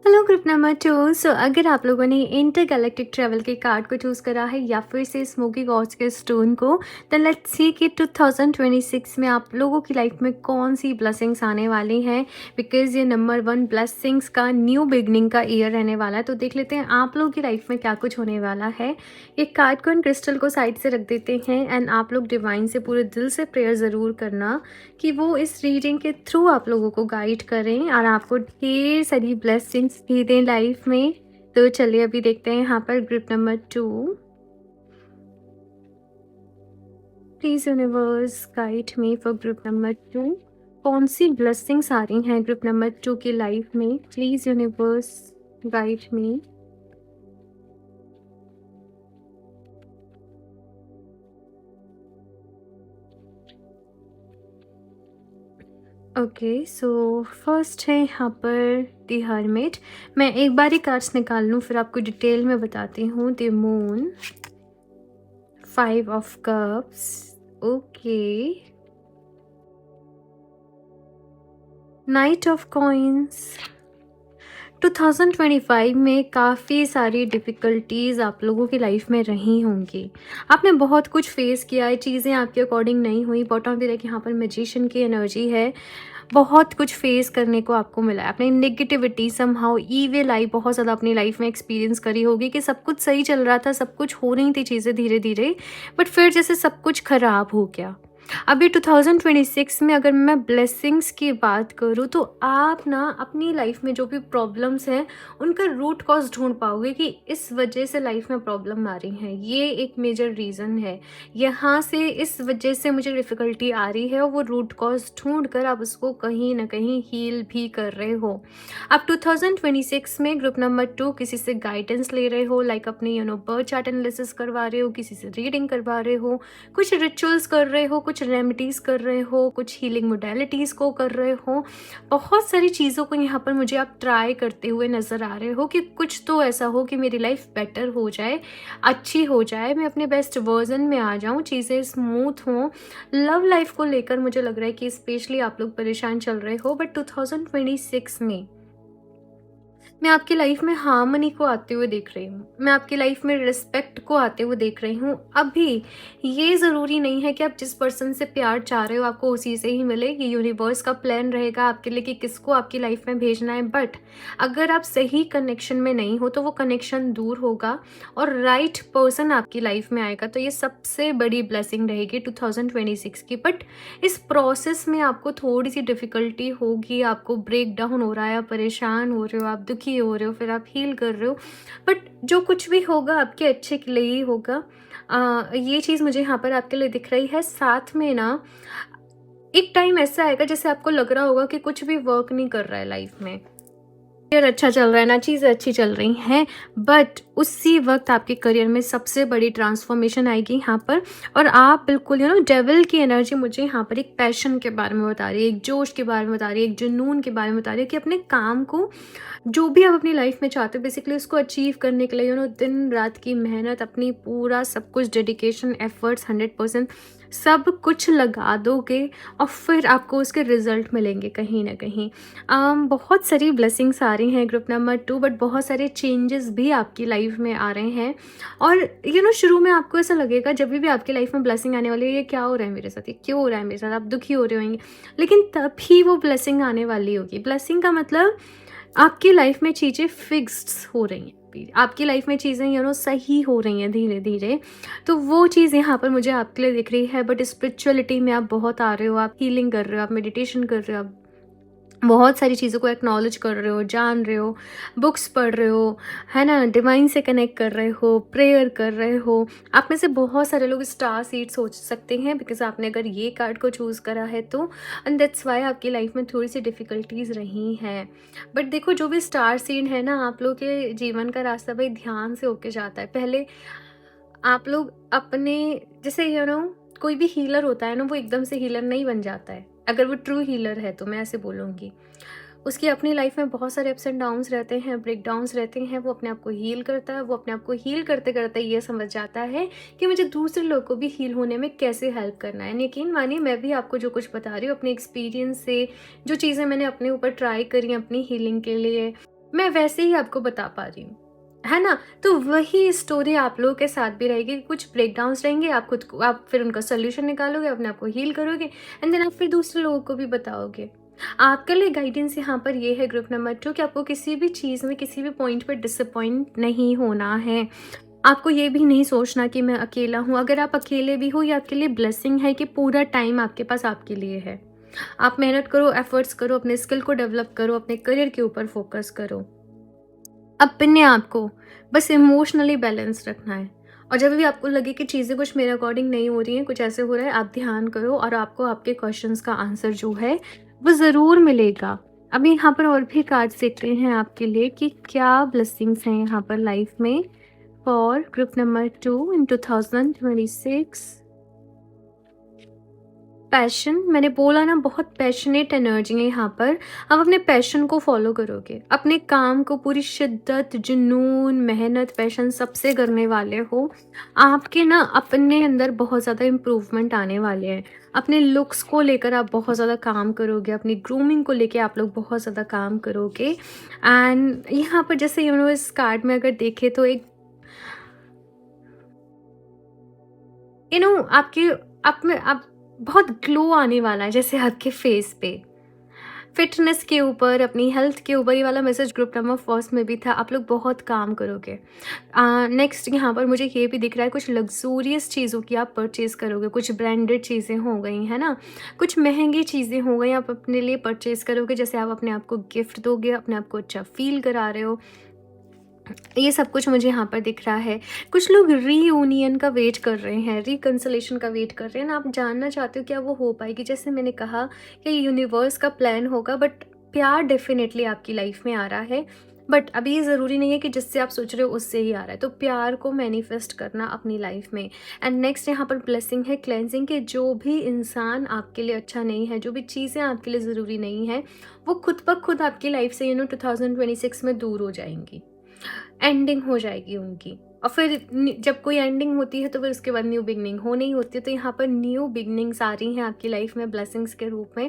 Hello group number 2। सो अगर आप लोगों ने इंटरगैलेक्टिक ट्रैवल के कार्ड को चूज़ करा है या फिर से स्मोकी गॉड्स के स्टोन को, देन लेट्स सी कि 2026 में आप लोगों की लाइफ में कौन सी ब्लेसिंग्स आने वाली हैं, बिकॉज ये नंबर 1 ब्लेसिंग्स का न्यू बिगनिंग का ईयर रहने वाला है। तो देख लेते हैं आप लोगों की लाइफ में क्या कुछ होने वाला है। एक कार्ड को एंड क्रिस्टल को साइड से रख देते हैं एंड आप लोग डिवाइन से पूरे दिल से प्रेयर ज़रूर करना कि वो इस रीडिंग के थ्रू आप लोगों को गाइड करें और आपको ढेर सारी ब्लेसिंग्स भी दें लाइफ में। तो चलिए अभी देखते हैं यहाँ पर group number 2। Please universe guide me for group number 2। कौन सी ब्लेसिंग्स आ रही हैं ग्रुप नंबर 2 की लाइफ में? Please universe guide me. Okay, so first है यहाँ पर द हर्मिट। मैं एक बार ही कार्ड्स निकाल लूँ फिर आपको डिटेल में बताती हूँ। The moon, 5 of cups, okay, night of coins. 2025 में काफ़ी सारी डिफ़िकल्टीज़ आप लोगों की लाइफ में रही होंगी। आपने बहुत कुछ फेस किया है, चीज़ें आपके अकॉर्डिंग नहीं हुई। बॉटम ऑफ द डेक यहाँ पर मैजिशियन की एनर्जी है। बहुत कुछ फेस करने को आपको मिला है। आपने नेगेटिविटी, समहाउ ईविल आई बहुत ज़्यादा अपनी लाइफ में एक्सपीरियंस करी होगी कि सब कुछ सही चल रहा था, सब कुछ हो रही थी चीज़ें धीरे धीरे, बट फिर जैसे सब कुछ ख़राब हो गया। अभी 2026 में अगर मैं ब्लेसिंग्स की बात करूँ तो आप ना अपनी लाइफ में जो भी प्रॉब्लम्स हैं उनका रूट कॉज ढूंढ पाओगे कि इस वजह से लाइफ में प्रॉब्लम आ रही है, ये एक मेजर रीज़न है, यहाँ से इस वजह से मुझे डिफ़िकल्टी आ रही है, और वो रूट कॉज ढूंढ कर आप उसको कहीं ना कहीं हील भी कर रहे हो। आप 2026 में ग्रुप नंबर 2 किसी से गाइडेंस ले रहे हो, लाइक अपनी बर्थ चार्ट एनालिसिस करवा रहे हो, किसी से रीडिंग करवा रहे हो, कुछ रिचुअल्स कर रहे हो, कुछ रेमेडीज़ कर रहे हो, कुछ हीलिंग मोडेलिटीज़ को कर रहे हो। बहुत सारी चीज़ों को यहाँ पर मुझे आप ट्राई करते हुए नज़र आ रहे हो कि कुछ तो ऐसा हो कि मेरी लाइफ बेटर हो जाए, अच्छी हो जाए, मैं अपने बेस्ट वर्जन में आ जाऊँ, चीज़ें स्मूथ हों। लव लाइफ को लेकर मुझे लग रहा है कि स्पेशली आप लोग परेशान चल रहे हो, बट 2026 में मैं आपकी लाइफ में हार्मनी को आते हुए देख रही हूँ। मैं आपकी लाइफ में रिस्पेक्ट को आते हुए देख रही हूँ। अभी ये ज़रूरी नहीं है कि आप जिस पर्सन से प्यार चाह रहे हो आपको उसी से ही मिले। ये यूनिवर्स का प्लान रहेगा आपके लिए कि किसको आपकी लाइफ में भेजना है। बट अगर आप सही कनेक्शन में नहीं हो तो वो कनेक्शन दूर होगा और राइट पर्सन आपकी लाइफ में आएगा। तो ये सबसे बड़ी ब्लेसिंग रहेगी 2026 की। बट इस प्रोसेस में आपको थोड़ी सी डिफ़िकल्टी होगी, आपको ब्रेक डाउन हो रहा है, आप परेशान हो रहे हो, आप दुखी हो रहे हो, फिर आप हील कर रहे हो। बट जो कुछ भी होगा आपके अच्छे के लिए ही होगा। ये चीज़ मुझे यहाँ पर आपके लिए दिख रही है। साथ में ना एक टाइम ऐसा आएगा जैसे आपको लग रहा होगा कि कुछ भी वर्क नहीं कर रहा है लाइफ में, करियर अच्छा चल रहा है ना, चीज़ें अच्छी चल रही हैं, बट उसी वक्त आपके करियर में सबसे बड़ी ट्रांसफॉर्मेशन आएगी यहाँ पर। और आप बिल्कुल डेविल की एनर्जी मुझे यहाँ पर एक पैशन के बारे में बता रही है, एक जोश के बारे में बता रही है, एक जुनून के बारे में बता रही है कि अपने काम को, जो भी आप अपनी लाइफ में चाहते हो बेसिकली उसको अचीव करने के लिए दिन रात की मेहनत, अपनी पूरा सब कुछ डेडिकेशन, एफर्ट्स 100% सब कुछ लगा दोगे और फिर आपको उसके रिजल्ट मिलेंगे कहीं ना कहीं। बहुत सारी ब्लेसिंग्स आ रही हैं ग्रुप नंबर 2, बट बहुत सारे चेंजेस भी आपकी लाइफ में आ रहे हैं। और शुरू में आपको ऐसा लगेगा जब भी आपकी लाइफ में ब्लेसिंग आने वाली है, ये क्या हो रहा है मेरे साथ, ये क्यों हो रहा है मेरे साथ, आप दुखी हो रहे होंगे। लेकिन तभी वो ब्लेसिंग आने वाली होगी। ब्लेसिंग का मतलब आपकी लाइफ में चीज़ें फिक्स्ड हो रही हैं, आपकी लाइफ में चीज़ें सही हो रही हैं धीरे धीरे। तो वो चीज़ यहाँ पर मुझे आपके लिए दिख रही है। बट स्पिरिचुअलिटी में आप बहुत आ रहे हो, आप हीलिंग कर रहे हो, आप मेडिटेशन कर रहे हो, आप बहुत सारी चीज़ों को एक्नॉलेज कर रहे हो, जान रहे हो, बुक्स पढ़ रहे हो, है ना, डिवाइन से कनेक्ट कर रहे हो, प्रेयर कर रहे हो। आप में से बहुत सारे लोग स्टार सीड सोच सकते हैं बिकॉज आपने अगर ये कार्ड को चूज़ करा है तो, एंड दैट्स वाई आपकी लाइफ में थोड़ी सी डिफ़िकल्टीज़ रही हैं। बट देखो, जो भी स्टार सीड है ना, आप लोग के जीवन का रास्ता भाई ध्यान से होके जाता है। पहले आप लोग अपने, जैसे कोई भी हीलर होता है ना, वो एकदम से हीलर नहीं बन जाता है। अगर वो ट्रू हीलर है तो मैं ऐसे बोलूँगी, उसकी अपनी लाइफ में बहुत सारे अप्स एंड डाउन्स रहते हैं, ब्रेक डाउन्स रहते हैं। वो अपने आप को हील करता है। वो अपने आप को हील करते करते ये समझ जाता है कि मुझे दूसरे लोगों को भी हील होने में कैसे हेल्प करना है। यकीन मानिए, मैं भी आपको जो कुछ बता रही हूँ अपने एक्सपीरियंस से, जो चीज़ें मैंने अपने ऊपर ट्राई करी अपनी हीलिंग के लिए, मैं वैसे ही आपको बता पा रही हूँ, है ना। तो वही स्टोरी आप लोगों के साथ भी रहेगी। कुछ ब्रेकडाउन्स रहेंगे, आप खुद को, आप फिर उनका सोल्यूशन निकालोगे, अपने आप को हील करोगे, एंड देन आप फिर दूसरे लोगों को भी बताओगे। आपके लिए गाइडेंस यहाँ पर ये है ग्रुप नंबर 2 कि आपको किसी भी चीज़ में, किसी भी पॉइंट पर डिसअपॉइंट नहीं होना है। आपको ये भी नहीं सोचना कि मैं अकेला हूँ। अगर आप अकेले भी हो, ये आपके लिए ब्लेसिंग है कि पूरा टाइम आपके पास आपके लिए है। आप मेहनत करो, एफर्ट्स करो, अपने स्किल को डेवलप करो, अपने करियर के ऊपर फोकस करो। अपने आप को बस इमोशनली बैलेंस रखना है। और जब भी आपको लगे कि चीज़ें कुछ मेरे अकॉर्डिंग नहीं हो रही हैं, कुछ ऐसे हो रहा है, आप ध्यान करो और आपको आपके क्वेश्चंस का आंसर जो है वो ज़रूर मिलेगा। अभी यहाँ पर और भी कार्ड्स देख रहे हैं आपके लिए कि क्या ब्लेसिंग्स हैं यहाँ पर लाइफ में for group number 2 in 2026। Passion, मैंने बोला ना, बहुत पैशनेट एनर्जी है यहाँ पर। आप अपने पैशन को फॉलो करोगे, अपने काम को पूरी शिद्दत, जुनून, मेहनत, पैशन सबसे करने वाले हो। आपके ना अपने अंदर बहुत ज़्यादा इम्प्रूवमेंट आने वाले हैं। अपने लुक्स को लेकर आप बहुत ज़्यादा काम करोगे, अपनी ग्रूमिंग को लेकर आप लोग बहुत ज़्यादा काम करोगे। एंड यहाँ पर जैसे इस कार्ड में अगर देखें तो एक आपके आप में आप बहुत ग्लो आने वाला है जैसे आपके फेस पे। फिटनेस के ऊपर, अपनी हेल्थ के ऊपर, ये वाला मैसेज ग्रुप नंबर फर्स्ट में भी था। आप लोग बहुत काम करोगे। नेक्स्ट यहाँ पर मुझे ये भी दिख रहा है, कुछ लग्जूरियस चीज़ों की आप परचेज़ करोगे। कुछ ब्रांडेड चीज़ें हो गई, है ना, कुछ महंगी चीज़ें हो गई, आप अपने लिए परचेज़ करोगे। जैसे आप अपने आप को गिफ्ट दोगे, अपने आप को अच्छा फील करा रहे हो। ये सब कुछ मुझे यहाँ पर दिख रहा है। कुछ लोग रीयूनियन का वेट कर रहे हैं, रिकन्सिलेशन का वेट कर रहे हैं ना। आप जानना चाहते हो क्या वो हो पाएगी। जैसे मैंने कहा कि यूनिवर्स का प्लान होगा, बट प्यार डेफिनेटली आपकी लाइफ में आ रहा है। बट अभी ये ज़रूरी नहीं है कि जिससे आप सोच रहे हो उससे ही आ रहा है। तो प्यार को मैनिफेस्ट करना अपनी लाइफ में। एंड नेक्स्ट यहाँ पर ब्लेसिंग है क्लेंजिंग के। जो भी इंसान आपके लिए अच्छा नहीं है, जो भी चीज़ें आपके लिए ज़रूरी नहीं है, वो खुद ब खुद आपकी लाइफ से 2026 में दूर हो जाएंगी, एंडिंग हो जाएगी उनकी। और फिर जब कोई एंडिंग होती है तो फिर उसके बाद न्यू बिगनिंग होनी ही होती है। तो यहाँ पर न्यू बिगनिंग्स आ रही हैं आपकी लाइफ में ब्लेसिंग्स के रूप में।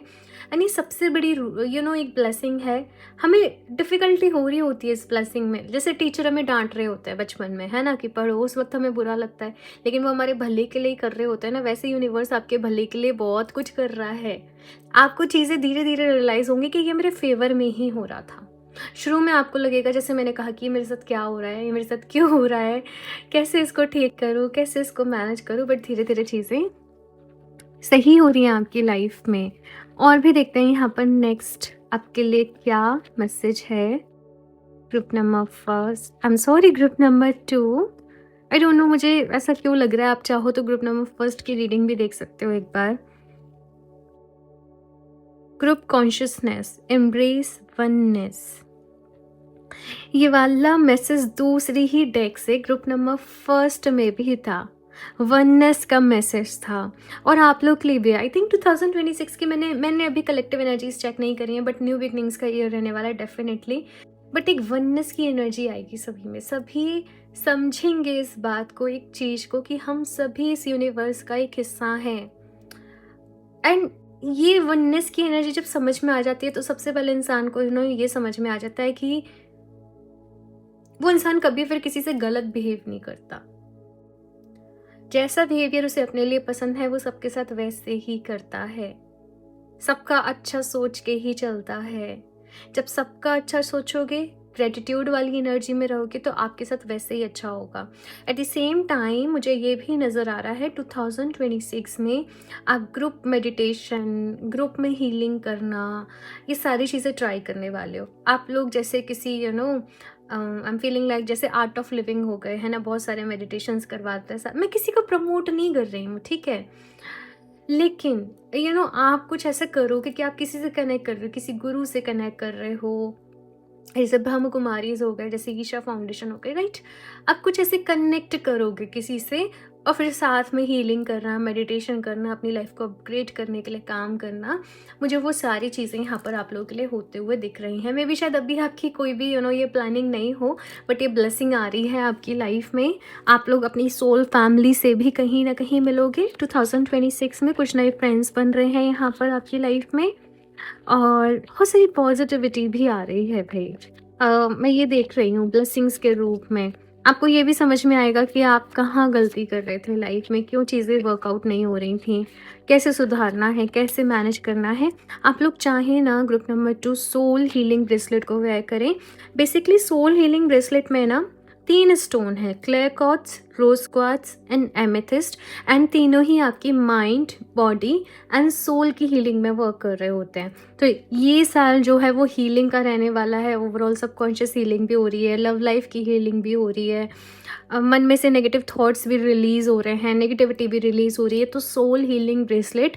एंड ये सबसे बड़ी एक ब्लेसिंग है। हमें डिफ़िकल्टी हो रही होती है इस ब्लेसिंग में, जैसे टीचर हमें डांट रहे होते हैं बचपन में, है ना, कि पढ़ो, उस वक्त हमें बुरा लगता है, लेकिन वो हमारे भले के लिए ही कर रहे होते हैं ना। वैसे यूनिवर्स आपके भले के लिए बहुत कुछ कर रहा है। आपको चीज़ें धीरे धीरे रियलाइज़ होंगी कि ये मेरे फेवर में ही हो रहा था। शुरू में आपको लगेगा, जैसे मैंने कहा, कि ये मेरे साथ क्या हो रहा है, ये मेरे साथ क्यों हो रहा है, कैसे इसको ठीक करूँ, कैसे इसको मैनेज करूँ, बट धीरे धीरे चीज़ें सही हो रही हैं आपकी लाइफ में। और भी देखते हैं यहाँ पर नेक्स्ट आपके लिए क्या मैसेज है। Group number first, I am sorry, group number 2, I don't know मुझे ऐसा क्यों लग रहा है। आप चाहो तो ग्रुप नंबर फर्स्ट की रीडिंग भी देख सकते हो एक बार। ग्रुप कॉन्शियसनेस, एम्ब्रेस वननेस, ये वाला मैसेज दूसरी ही डेक से ग्रुप नंबर फर्स्ट में भी था। वननेस का मैसेज था और आप लोग के लिए भी। आई थिंक 2026 की मैंने अभी कलेक्टिव एनर्जीज चेक नहीं करी हैं, बट न्यू बिगनिंग्स का ईयर रहने वाला है डेफिनेटली। बट एक वननेस की एनर्जी आएगी सभी में। सभी समझेंगे इस बात को, एक चीज़ को, कि हम सभी इस यूनिवर्स का एक हिस्सा हैं। एंड ये वननेस की एनर्जी जब समझ में आ जाती है तो सबसे पहले इंसान को ये समझ में आ जाता है कि वो इंसान कभी फिर किसी से गलत बिहेव नहीं करता। जैसा बिहेवियर उसे अपने लिए पसंद है वो सबके साथ वैसे ही करता है। सबका अच्छा सोच के ही चलता है। जब सबका अच्छा सोचोगे, ग्रेटिट्यूड वाली एनर्जी में रहोगे, तो आपके साथ वैसे ही अच्छा होगा। एट द सेम टाइम मुझे ये भी नज़र आ रहा है 2026 में आप ग्रुप मेडिटेशन, ग्रुप में हीलिंग करना, ये सारी चीज़ें ट्राई करने वाले हो। आप लोग जैसे किसी आई एम फीलिंग लाइक जैसे आर्ट ऑफ लिविंग हो गए, है ना, बहुत सारे मेडिटेशंस करवाते हैं। मैं किसी को प्रमोट नहीं कर रही हूँ, ठीक है, लेकिन आप कुछ ऐसा करोगे कि आप किसी से कनेक्ट कर रहे हो, किसी गुरु से कनेक्ट कर रहे हो, जैसे ब्रह्म कुमारीज हो गए, जैसे ईशा फाउंडेशन हो गए, राइट। आप कुछ ऐसे कनेक्ट करोगे किसी से और फिर साथ में हीलिंग करना, मेडिटेशन करना, अपनी लाइफ को अपग्रेड करने के लिए काम करना। मुझे वो सारी चीज़ें यहाँ पर आप लोगों के लिए होते हुए दिख रही हैं। मे भी शायद अभी आपकी कोई भी ये प्लानिंग नहीं हो, बट ये ब्लेसिंग आ रही है आपकी लाइफ में। आप लोग अपनी सोल फैमिली से भी कहीं ना कहीं मिलोगे 2026 में। कुछ नए फ्रेंड्स बन रहे हैं यहाँ पर आपकी लाइफ में और बहुत सारी पॉजिटिविटी भी आ रही है भाई। मैं ये देख रही हूँ ब्लेसिंग्स के रूप में। आपको ये भी समझ में आएगा कि आप कहाँ गलती कर रहे थे लाइफ में, क्यों चीज़ें वर्कआउट नहीं हो रही थी, कैसे सुधारना है, कैसे मैनेज करना है। आप लोग चाहें ना group number 2 soul healing bracelet को वेयर करें। बेसिकली सोल हीलिंग ब्रेसलेट में ना 3 स्टोन है, clear quartz, rose quartz and amethyst. And तीनों ही आपकी माइंड, बॉडी एंड सोल की हीलिंग में वर्क कर रहे होते हैं। तो ये साल जो है वो हीलिंग का रहने वाला है। ओवरऑल सबकॉन्शियस हीलिंग भी हो रही है, लव लाइफ की हीलिंग भी हो रही है, मन में से नेगेटिव थॉट्स भी रिलीज़ हो रहे हैं, नेगेटिविटी भी रिलीज़ हो रही है। तो सोल हीलिंग ब्रेसलेट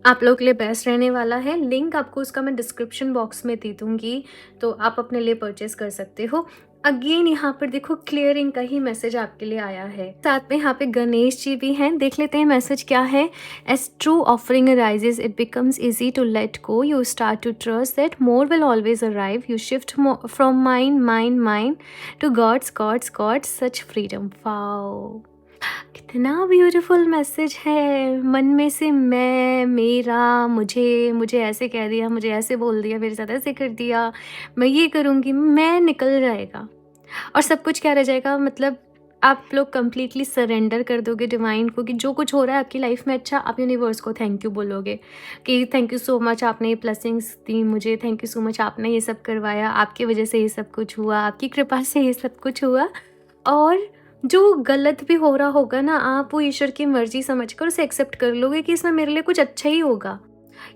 आप लोगों के लिए बेस्ट रहने वाला है। लिंक आपको उसका मैं डिस्क्रिप्शन बॉक्स में दे दूँगी, तो आप अपने लिए परचेस कर सकते हो। अगेन यहाँ पर देखो क्लियरिंग का ही मैसेज आपके लिए आया है। साथ में यहाँ पे गणेश जी भी हैं। देख लेते हैं मैसेज क्या है। As true offering arises it becomes easy to let go, you start to trust that more will always arrive, you shift from mind to God's God's God's, such freedom. Wow, कितना ब्यूटीफुल मैसेज है। मन में से मैं, मेरा, मुझे ऐसे कह दिया, मुझे ऐसे बोल दिया, मेरे साथ ऐसे कर दिया, मैं ये करूँगी, मैं निकल जाएगा और सब कुछ क्या रह जाएगा। मतलब आप लोग कंप्लीटली सरेंडर कर दोगे डिवाइन को कि जो कुछ हो रहा है आपकी लाइफ में अच्छा, आप यूनिवर्स को थैंक यू बोलोगे कि थैंक यू सो मच, आपने ये ब्लेसिंग्स दी मुझे, थैंक यू सो मच, आपने ये सब करवाया, आपकी वजह से ये सब कुछ हुआ, आपकी कृपा से ये सब कुछ हुआ। और जो गलत भी हो रहा होगा ना, आप वो ईश्वर की मर्जी समझकर उसे एक्सेप्ट कर लोगे कि इसमें मेरे लिए कुछ अच्छा ही होगा।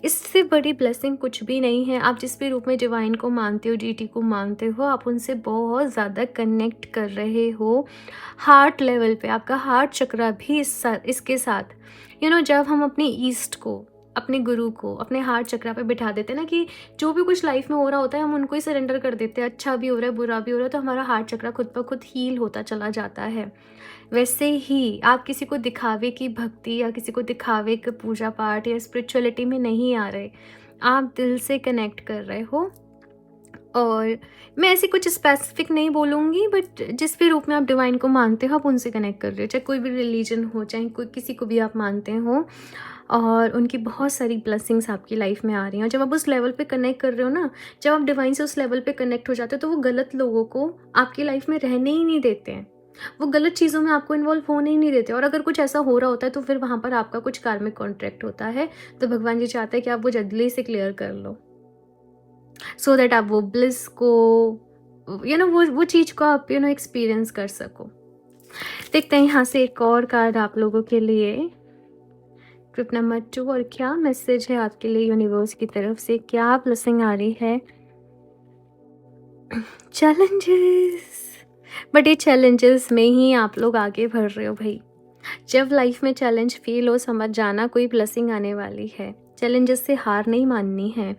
इससे बड़ी ब्लेसिंग कुछ भी नहीं है। आप जिस भी रूप में डिवाइन को मानते हो, डीटी को मानते हो, आप उनसे बहुत ज़्यादा कनेक्ट कर रहे हो हार्ट लेवल पे। आपका हार्ट चक्रा भी इसके साथ जब हम अपने ईस्ट को, अपने गुरु को अपने हार्ट चक्रा पे बिठा देते हैं ना, कि जो भी कुछ लाइफ में हो रहा होता है हम उनको ही सरेंडर कर देते हैं, अच्छा भी हो रहा है, बुरा भी हो रहा है, तो हमारा हार्ट चक्रा खुद ब खुद हील होता चला जाता है। वैसे ही आप किसी को दिखावे की भक्ति या किसी को दिखावे का पूजा पाठ या स्पिरिचुअलिटी में नहीं आ रहे, आप दिल से कनेक्ट कर रहे हो और मैं ऐसे कुछ स्पेसिफिक नहीं बोलूँगी, बट जिस भी रूप में आप डिवाइन को मानते हो आप उनसे कनेक्ट कर रहे हो, चाहे कोई भी रिलीजन हो, चाहे कोई किसी को भी आप मानते हो, और उनकी बहुत सारी ब्लेसिंग्स आपकी लाइफ में आ रही हैं। और जब आप उस लेवल पे कनेक्ट कर रहे हो ना, जब आप डिवाइन से उस लेवल पे कनेक्ट हो जाते हो, तो वो गलत लोगों को आपकी लाइफ में रहने ही नहीं देते हैं, वो गलत चीज़ों में आपको इन्वॉल्व होने ही नहीं देते। और अगर कुछ ऐसा हो रहा होता है तो फिर वहाँ पर आपका कुछ कार्मिक कॉन्ट्रैक्ट होता है, तो भगवान जी चाहते हैं कि आप वो जल्दी से क्लियर कर लो, सो दैट आप वो ब्लिस को वो चीज़ को आप एक्सपीरियंस कर सको। देखते हैं यहाँ से एक और कार्ड आप लोगों के लिए, ग्रुप नंबर 2, और क्या मैसेज है आपके लिए यूनिवर्स की तरफ से, क्या ब्लेसिंग आ रही है। चैलेंजेस, बट ये चैलेंजेस में ही आप लोग आगे बढ़ रहे हो भाई। जब लाइफ में चैलेंज फील हो, समझ जाना कोई ब्लेसिंग आने वाली है। चैलेंजेस से हार नहीं माननी है।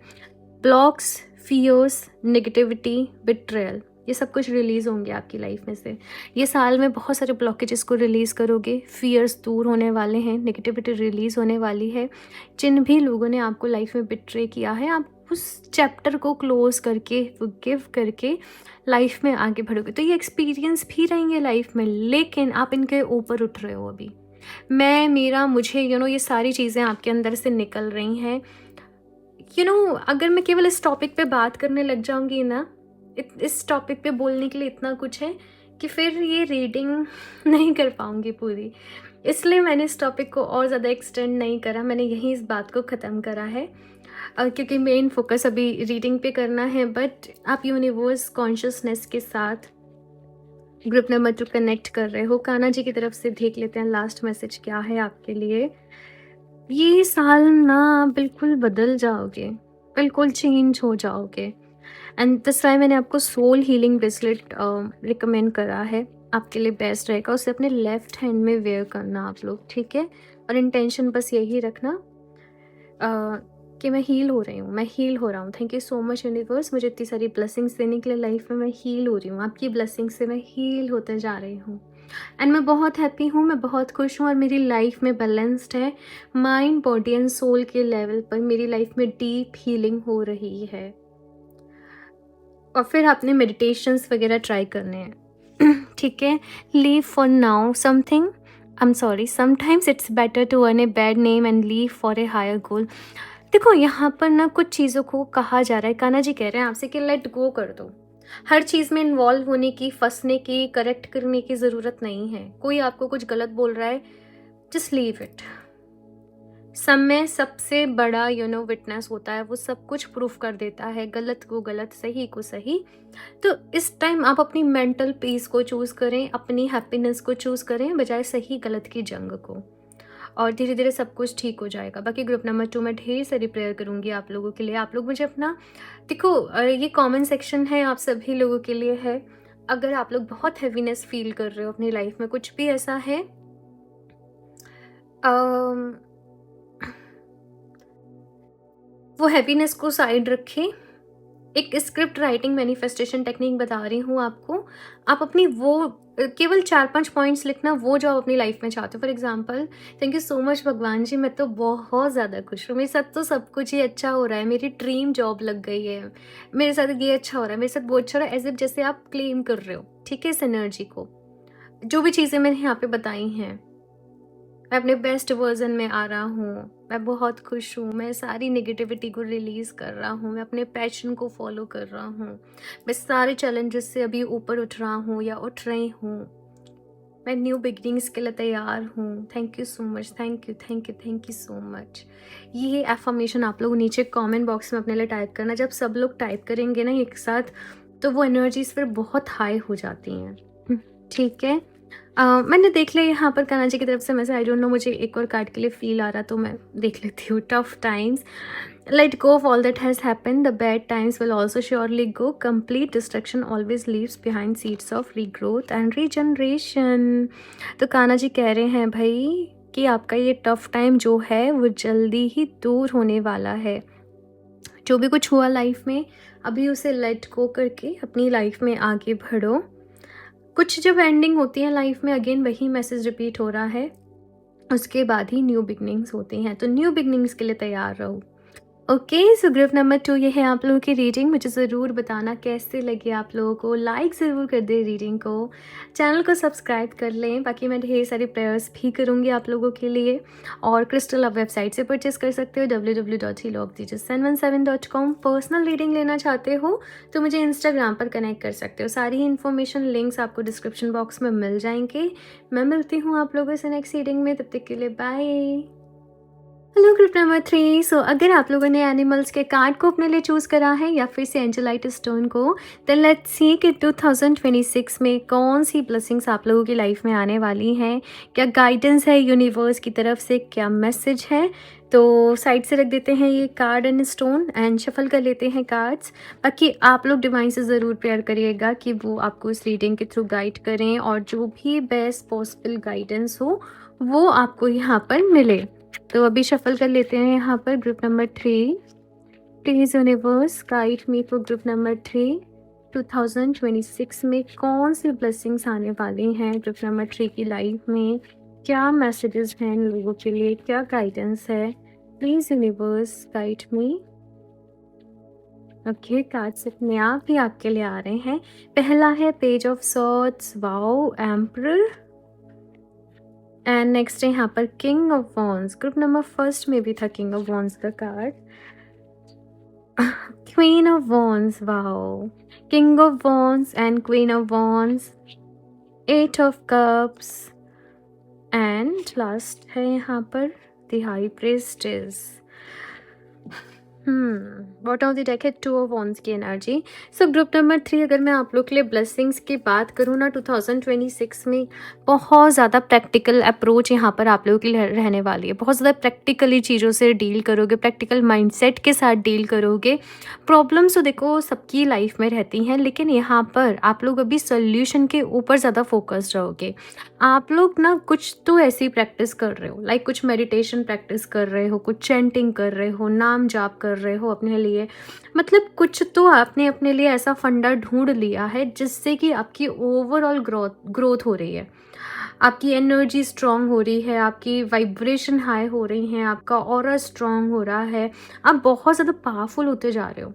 ब्लॉक्स, फियर्स, नेगेटिविटी, बिट्रेयल, ये सब कुछ रिलीज़ होंगे आपकी लाइफ में से। ये साल में बहुत सारे ब्लॉकेजेस को रिलीज़ करोगे, फियर्स दूर होने वाले हैं, नेगेटिविटी रिलीज़ होने वाली है। जिन भी लोगों ने आपको लाइफ में बिट्रे किया है, आप उस चैप्टर को क्लोज करके, गिव करके लाइफ में आगे बढ़ोगे। तो ये एक्सपीरियंस भी रहेंगे लाइफ में, लेकिन आप इनके ऊपर उठ रहे हो अभी। मैं, मेरा, मुझे, ये सारी चीज़ें आपके अंदर से निकल रही हैं। अगर मैं केवल इस टॉपिक पे बात करने लग जाऊंगी ना, इस टॉपिक पे बोलने के लिए इतना कुछ है कि फिर ये रीडिंग नहीं कर पाऊंगी पूरी। इसलिए मैंने इस टॉपिक को और ज़्यादा एक्सटेंड नहीं करा, मैंने यहीं इस बात को ख़त्म करा है, क्योंकि मेन फोकस अभी रीडिंग पे करना है। बट आप यूनिवर्स कॉन्शियसनेस के साथ ग्रुप नंबर 2 कनेक्ट कर रहे हो। कान्हा जी की तरफ से देख लेते हैं लास्ट मैसेज क्या है आपके लिए। ये साल ना बिल्कुल बदल जाओगे, बिल्कुल चेंज हो जाओगे। एंड दिस टाइम मैंने आपको सोल हीलिंग ब्रेसलेट रिकमेंड करा है, आपके लिए बेस्ट रहेगा। उसे अपने लेफ्ट हैंड में वेयर करना आप लोग, ठीक है। और इंटेंशन बस यही रखना कि मैं हील हो रही हूँ, मैं हील हो रहा हूँ। Thank you so much universe, मुझे इतनी सारी ब्लेसिंग्स देने के लिए। लाइफ में मैं हील हो रही हूँ, आपकी ब्लेसिंग से मैं हील होते जा रही हूँ। एंड मैं बहुत हैप्पी हूँ, मैं बहुत खुश हूँ, और मेरी लाइफ में बैलेंस्ड है। माइंड, बॉडी एंड सोल के लेवल पर मेरी लाइफ में डीप हीलिंग हो रही है। और फिर आपने मेडिटेशंस वगैरह ट्राई करने हैं, ठीक है। Leave for now something, I am sorry, sometimes it's better to earn a bad name and leave for a higher goal. देखो यहाँ पर ना कुछ चीज़ों को कहा जा रहा है, कान्हा जी कह रहे हैं आपसे कि लेट गो कर दो। हर चीज़ में इन्वॉल्व होने की, फंसने की, करेक्ट करने की ज़रूरत नहीं है। कोई आपको कुछ गलत बोल रहा है, जस्ट लीव इट। समय सबसे बड़ा विटनेस होता है, वो सब कुछ प्रूफ कर देता है, गलत को गलत, सही को सही। तो इस टाइम आप अपनी मेंटल पीस को चूज़ करें, अपनी हैप्पीनेस को चूज़ करें, बजाय सही गलत की जंग को, और धीरे धीरे सब कुछ ठीक हो जाएगा। बाकी ग्रुप नंबर 2 में ढेर सारी प्रेयर करूँगी आप लोगों के लिए। आप लोग मुझे अपना, देखो ये कमेंट सेक्शन है, आप सभी लोगों के लिए है। अगर आप लोग बहुत हैवीनेस फील कर रहे हो अपनी लाइफ में, कुछ भी ऐसा है, वो हैवीनेस को साइड रखें। एक स्क्रिप्ट राइटिंग मैनिफेस्टेशन टेक्निक बता रही हूँ आपको। आप अपनी वो केवल 4-5 पॉइंट्स लिखना, वो जो आप अपनी लाइफ में चाहते हो। For example, thank you so much भगवान जी, मैं तो बहुत ज़्यादा खुश हूँ, मेरे साथ तो सब कुछ ही अच्छा हो रहा है, मेरी ड्रीम जॉब लग गई है, मेरे साथ ये अच्छा हो रहा है, मेरे साथ वो अच्छा हो रहा है, एज इफ जैसे आप क्लेम कर रहे हो, ठीक है, इस एनर्जी को। जो भी चीज़ें मैंने यहाँ पे बताई हैं, मैं अपने बेस्ट वर्जन में आ रहा हूँ, मैं बहुत खुश हूँ, मैं सारी नेगेटिविटी को रिलीज़ कर रहा हूँ, मैं अपने पैशन को फॉलो कर रहा हूँ, मैं सारे चैलेंजेस से अभी ऊपर उठ रहा हूँ या उठ रही हूँ, मैं न्यू बिगनिंग्स के लिए तैयार हूँ। Thank you so much, thank you, thank you, thank you so much. ये एफर्मेशन आप लोग नीचे कमेंट बॉक्स में अपने लिए टाइप करना। जब सब लोग टाइप करेंगे ना एक साथ, तो वो एनर्जीज फिर बहुत हाई हो जाती हैं, ठीक है। मैंने देख लिया यहाँ पर कान्हा जी की तरफ से मैसेज, आई डोंट नो, मुझे एक और कार्ड के लिए फील आ रहा, तो मैं देख लेती हूँ। Tough times, let go of all that has happen, the bad times will also surely go, complete destruction always leaves behind seeds of regrowth and regeneration. तो कान्हा जी कह रहे हैं भाई कि आपका ये टफ टाइम जो है वो जल्दी ही दूर होने वाला है। जो भी कुछ हुआ लाइफ में, अभी उसे लेट गो करके अपनी लाइफ में आगे बढ़ो। कुछ जब एंडिंग होती है लाइफ में, अगेन वही मैसेज रिपीट हो रहा है, उसके बाद ही न्यू बिगनिंग्स होती हैं। तो न्यू बिगनिंग्स के लिए तैयार रहो। ओके, सो ग्रुप नंबर 2 ये है आप लोगों की रीडिंग। मुझे ज़रूर बताना कैसे लगी आप लोगों को। लाइक ज़रूर कर दें रीडिंग को, चैनल को सब्सक्राइब कर लें। बाकी मैं ढेर सारी प्रेयर्स भी करूँगी आप लोगों के लिए। और क्रिस्टल आप वेबसाइट से परचेस कर सकते हो www.healofthesus717.com। पर्सनल रीडिंग लेना चाहते हो तो मुझे इंस्टाग्राम पर कनेक्ट कर सकते हो। सारी ही इन्फॉर्मेशन लिंक्स आपको डिस्क्रिप्शन बॉक्स में मिल जाएंगे। मैं मिलती हूँ आप लोगों से नेक्स्ट रीडिंग में, तब तक के लिए बाय। Hello group number 3। सो अगर आप लोगों ने एनिमल्स के कार्ड को अपने लिए चूज़ करा है या फिर से एंजेलाइट स्टोन को, तो लेट्स सी कि 2026 में कौन सी ब्लेसिंग्स आप लोगों की लाइफ में आने वाली हैं। क्या गाइडेंस है यूनिवर्स की तरफ से, क्या मैसेज है। तो साइड से रख देते हैं ये card and stone and shuffle कर लेते हैं कार्ड्स। बाकी आप लोग डिवाइन से ज़रूर प्रेयर करिएगा कि वो आपको इस रीडिंग के थ्रू गाइड करें और जो भी बेस्ट पॉसिबल गाइडेंस हो वो आपको यहाँ पर मिले। तो अभी शफल कर लेते हैं यहाँ पर group number 3। Please universe guide me for group number 3। 2026 में कौन सी ब्लेसिंग्स आने वाली हैं ग्रुप नंबर 3 की लाइफ में। क्या मैसेजेस हैं इन लोगों के लिए, क्या गाइडेंस है। Please universe guide me. Okay, cards अपने आप ही आपके लिए आ रहे हैं। पहला है page of swords, wow, emperor. And next है यहाँ पर king of wands. Group number first में भी था किंग ऑफ वॉन्ड्स का card. Queen of wands, wow, king of wands and queen of wands, eight of cups and last है यहाँ पर the high priestess. Bottom of the deck है टू ऑफ वॉन्ड्स की एनर्जी। सो ग्रुप नंबर 3 अगर मैं आप लोग के लिए ब्लेसिंग्स की बात करूँ ना, 2026 में बहुत ज़्यादा प्रैक्टिकल अप्रोच यहाँ पर आप लोगों की रहने वाली है। बहुत ज़्यादा प्रैक्टिकली चीज़ों से डील करोगे, प्रैक्टिकल माइंडसेट के साथ डील करोगे। प्रॉब्लम्स तो देखो सबकी लाइफ में रहती हैं, लेकिन यहाँ पर आप लोग अभी सोल्यूशन के ऊपर ज़्यादा फोकस्ड रहोगे। आप लोग ना कुछ तो ऐसी प्रैक्टिस कर रहे हो, लाइक कुछ मेडिटेशन प्रैक्टिस कर रहे हो, कुछ चैंटिंग कर रहे हो, नाम जाप कर रहे हो अपने लिए। मतलब कुछ तो आपने अपने लिए ऐसा फंडा ढूंढ लिया है जिससे कि आपकी ओवरऑल ग्रोथ हो रही है, आपकी एनर्जी स्ट्रांग हो रही है, आपकी वाइब्रेशन हाई हो रही है, आपका ऑरा स्ट्रांग हो रहा है। आप बहुत ज़्यादा पावरफुल होते जा रहे हो,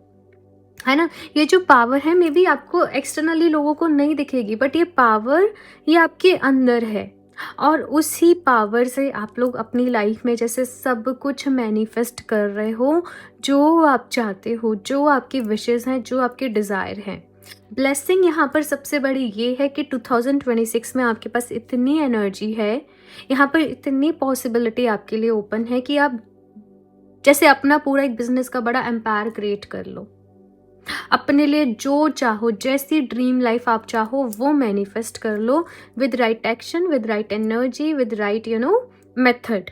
है ना। ये जो पावर है मे बी आपको एक्सटर्नली लोगों को नहीं दिखेगी, बट ये पावर ये आपके अंदर है। और उसी पावर से आप लोग अपनी लाइफ में जैसे सब कुछ मैनिफेस्ट कर रहे हो, जो आप चाहते हो, जो आपकी विशेस हैं, जो आपके डिज़ायर हैं। ब्लेसिंग यहाँ पर सबसे बड़ी ये है कि 2026 में आपके पास इतनी एनर्जी है, यहाँ पर इतनी पॉसिबिलिटी आपके लिए ओपन है कि आप जैसे अपना पूरा एक बिजनेस का बड़ा एम्पायर क्रिएट कर लो। अपने लिए जो चाहो, जैसी ड्रीम लाइफ आप चाहो वो मैनिफेस्ट कर लो, with right action, with right energy, with right method.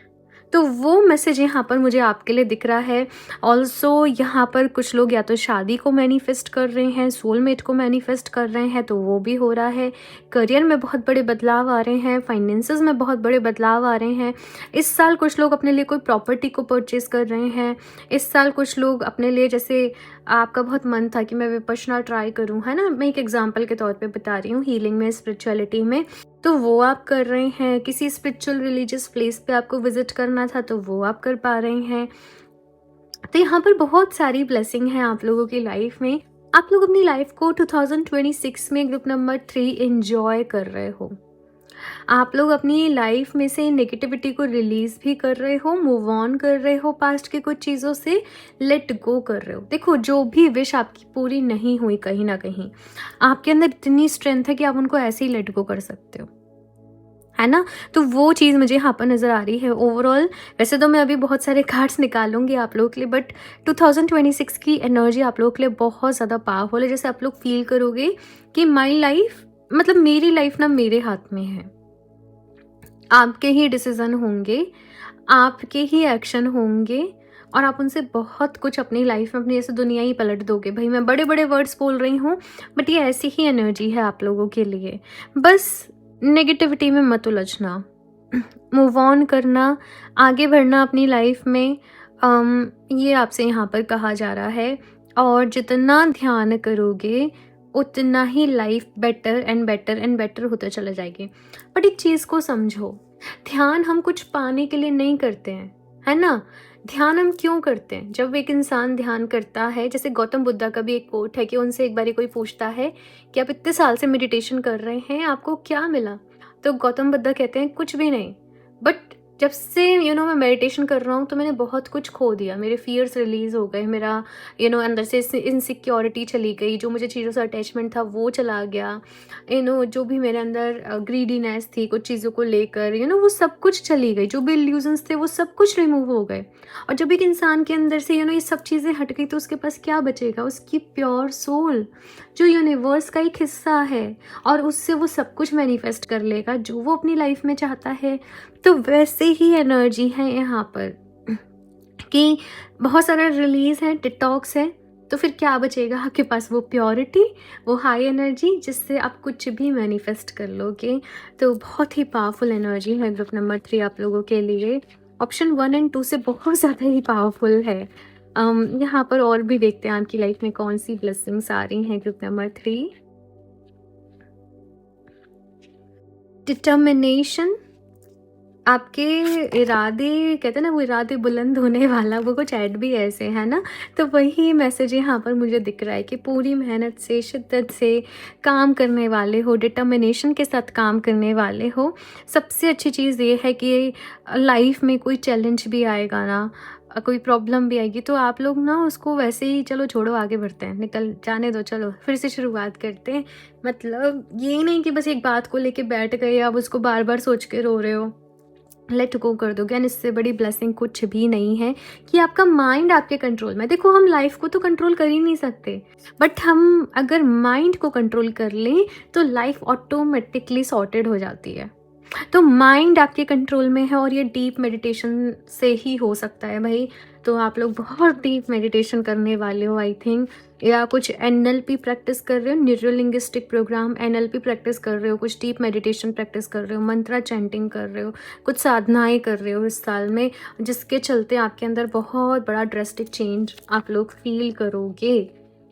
तो वो मैसेज यहाँ पर मुझे आपके लिए दिख रहा है। ऑल्सो यहाँ पर कुछ लोग या तो शादी को मैनिफेस्ट कर रहे हैं, सोलमेट को मैनिफेस्ट कर रहे हैं, तो वो भी हो रहा है। करियर में बहुत बड़े बदलाव आ रहे हैं, फाइनेंसेस में बहुत बड़े बदलाव आ रहे हैं। इस साल कुछ लोग अपने लिए कोई प्रॉपर्टी को परचेज कर रहे हैं। इस साल कुछ लोग अपने लिए, जैसे आपका बहुत मन था कि मैं विपश्यना ट्राई करूँ, है ना, मैं एक एग्जाम्पल के तौर पे बता रही हूँ, हीलिंग में, स्पिरिचुअलिटी में, तो वो आप कर रहे हैं। किसी स्पिरिचुअल रिलीजियस प्लेस पे आपको विजिट करना था तो वो आप कर पा रहे हैं। तो यहाँ पर बहुत सारी ब्लेसिंग है आप लोगों की लाइफ में। आप लोग अपनी लाइफ को 2026 में ग्रुप नंबर 3 एंजॉय कर रहे हो। आप लोग अपनी लाइफ में से नेगेटिविटी को रिलीज भी कर रहे हो, मूव ऑन कर रहे हो, पास्ट के कुछ चीज़ों से लेट गो कर रहे हो। देखो, जो भी विश आपकी पूरी नहीं हुई, कहीं ना कहीं आपके अंदर इतनी स्ट्रेंथ है कि आप उनको ऐसे ही लेट गो कर सकते हो, है ना। तो वो चीज़ मुझे यहाँ पर नज़र आ रही है ओवरऑल। वैसे तो मैं अभी बहुत सारे कार्ड्स निकालूंगी आप लोगों के लिए, बट 2026 की एनर्जी आप लोगों के लिए बहुत ज़्यादा पावरफुल है। जैसे आप लोग फील करोगे कि माई लाइफ, मतलब मेरी लाइफ ना मेरे हाथ में है। आपके ही डिसीजन होंगे, आपके ही एक्शन होंगे, और आप उनसे बहुत कुछ अपनी लाइफ में, अपनी ऐसे दुनिया ही पलट दोगे। भाई मैं बड़े बड़े वर्ड्स बोल रही हूँ, बट ये ऐसी ही एनर्जी है आप लोगों के लिए। बस नेगेटिविटी में मत उलझना, मूव ऑन करना, आगे बढ़ना अपनी लाइफ में, ये आपसे यहाँ पर कहा जा रहा है। और जितना ध्यान करोगे उतना ही life better and better and better होते चले जाएगी। बट एक चीज़ को समझो, ध्यान हम कुछ पाने के लिए नहीं करते हैं, है ना। ध्यान हम क्यों करते हैं? जब एक इंसान ध्यान करता है, जैसे गौतम बुद्धा का भी एक कोट है कि उनसे एक बारी कोई पूछता है कि आप इतने साल से मेडिटेशन कर रहे हैं, आपको क्या मिला? तो गौतम बुद्धा कहते हैं कुछ भी नहीं। बट जब से मैं मेडिटेशन कर रहा हूँ तो मैंने बहुत कुछ खो दिया। मेरे फ़ियर्स रिलीज़ हो गए, मेरा अंदर से इनसिक्योरिटी चली गई, जो मुझे चीज़ों से अटैचमेंट था वो चला गया। जो भी मेरे अंदर ग्रीडीनेस थी कुछ चीज़ों को लेकर, वो सब कुछ चली गई। जो भी इल्यूज़न्स थे वो सब कुछ रिमूव हो गए। और जब एक इंसान के अंदर से ये सब चीज़ें हट गई तो उसके पास क्या बचेगा? उसकी प्योर सोल, जो यूनिवर्स का एक हिस्सा है, और उससे वो सब कुछ मैनिफेस्ट कर लेगा जो वो अपनी लाइफ में चाहता है। तो वैसे ही एनर्जी है यहाँ पर कि बहुत सारा रिलीज़ है, डिटॉक्स है, तो फिर क्या बचेगा आपके पास? वो प्योरिटी, वो हाई एनर्जी जिससे आप कुछ भी मैनिफेस्ट कर लोगे। तो बहुत ही पावरफुल एनर्जी है ग्रुप नंबर 3 आप लोगों के लिए। ऑप्शन 1 एंड 2 से बहुत ज़्यादा ही पावरफुल है। यहाँ पर और भी देखते हैं आपकी लाइफ में कौन सी ब्लेसिंग्स आ रही हैं ग्रुप नंबर 3। डिटर्मिनेशन, आपके इरादे, कहते हैं ना वो इरादे बुलंद होने वाला, वो कुछ ऐड भी ऐसे है ना। तो वही मैसेज यहाँ पर मुझे दिख रहा है कि पूरी मेहनत से, शिद्दत से काम करने वाले हो, डिटर्मिनेशन के साथ काम करने वाले हो। सबसे अच्छी चीज़ ये है कि लाइफ में कोई चैलेंज भी आएगा ना, कोई प्रॉब्लम भी आएगी तो आप लोग ना उसको वैसे ही चलो छोड़ो, आगे बढ़ते हैं, निकल जाने दो, चलो फिर से शुरुआत करते हैं। मतलब ये नहीं कि बस एक बात को लेके बैठ गए, आप उसको बार बार सोच के रो रहे हो, लेट गो कर दोगे। एंड इससे बड़ी ब्लेसिंग कुछ भी नहीं है कि आपका माइंड आपके कंट्रोल में। देखो हम लाइफ को तो कंट्रोल कर ही नहीं सकते, बट हम अगर माइंड को कंट्रोल कर लें तो लाइफ ऑटोमेटिकली सॉर्टेड हो जाती है। तो माइंड आपके कंट्रोल में है और ये डीप मेडिटेशन से ही हो सकता है भाई। तो आप लोग बहुत डीप मेडिटेशन करने वाले हो आई थिंक, या कुछ एनएलपी प्रैक्टिस कर रहे हो, neuro linguistic program NLP practice कर रहे हो, कुछ डीप मेडिटेशन प्रैक्टिस कर रहे हो, मंत्रा चैंटिंग कर रहे हो, कुछ साधनाएं कर रहे हो इस साल में, जिसके चलते आपके अंदर बहुत बड़ा ड्रेस्टिक चेंज आप लोग फील करोगे।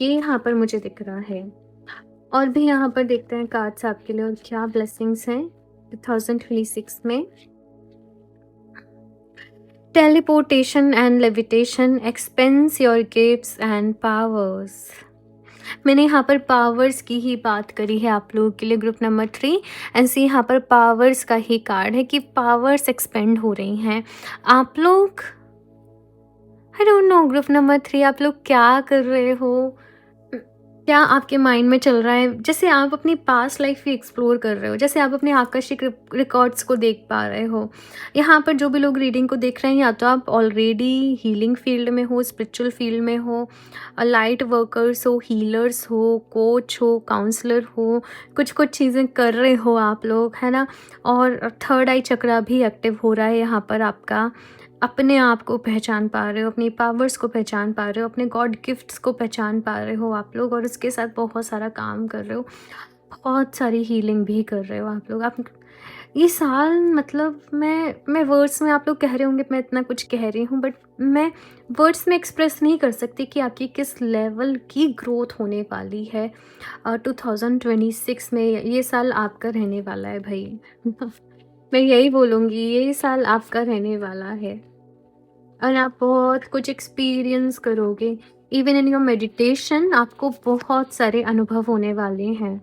ये यहाँ पर मुझे दिख रहा है। और भी यहाँ पर देखते हैं कार्ड्स आपके लिए और क्या ब्लेसिंग्स हैं 2026 में। Teleportation and levitation, expense your gifts and powers. मैंने यहाँ पर पावर्स की ही बात करी है आप लोगों के लिए ग्रुप नंबर 3। ऐसे यहाँ पर पावर्स का ही कार्ड है कि पावर्स एक्सपेंड हो रही हैं। आप लोग, I don't know group number 3 आप लोग क्या कर रहे हो, क्या आपके माइंड में चल रहा है? जैसे आप अपनी पास्ट लाइफ ही एक्सप्लोर कर रहे हो, जैसे आप अपने आकर्षक रिकॉर्ड्स को देख पा रहे हो। यहाँ पर जो भी लोग रीडिंग को देख रहे हैं, या तो आप ऑलरेडी हीलिंग फील्ड में हो, स्पिरिचुअल फील्ड में हो, लाइट वर्कर्स हो, हीलर्स हो, कोच हो, काउंसलर हो, कुछ कुछ चीज़ें कर रहे हो आप लोग, है ना। और थर्ड आई चक्रा भी एक्टिव हो रहा है यहाँ पर आपका। अपने आप को पहचान पा रहे हो, अपनी पावर्स को पहचान पा रहे हो, अपने गॉड गिफ्ट्स को पहचान पा रहे हो आप लोग, और उसके साथ बहुत सारा काम कर रहे हो, बहुत सारी हीलिंग भी कर रहे हो आप लोग। आप ये साल, मतलब मैं वर्ड्स में, आप लोग कह रहे होंगे मैं इतना कुछ कह रही हूँ, बट मैं वर्ड्स में एक्सप्रेस नहीं कर सकती कि आपकी किस लेवल की ग्रोथ होने वाली है 2026 में। ये साल आपका रहने वाला है भाई। मैं यही बोलूँगी, ये साल आपका रहने वाला है और आप बहुत कुछ एक्सपीरियंस करोगे। इवन इन योर मेडिटेशन आपको बहुत सारे अनुभव होने वाले हैं।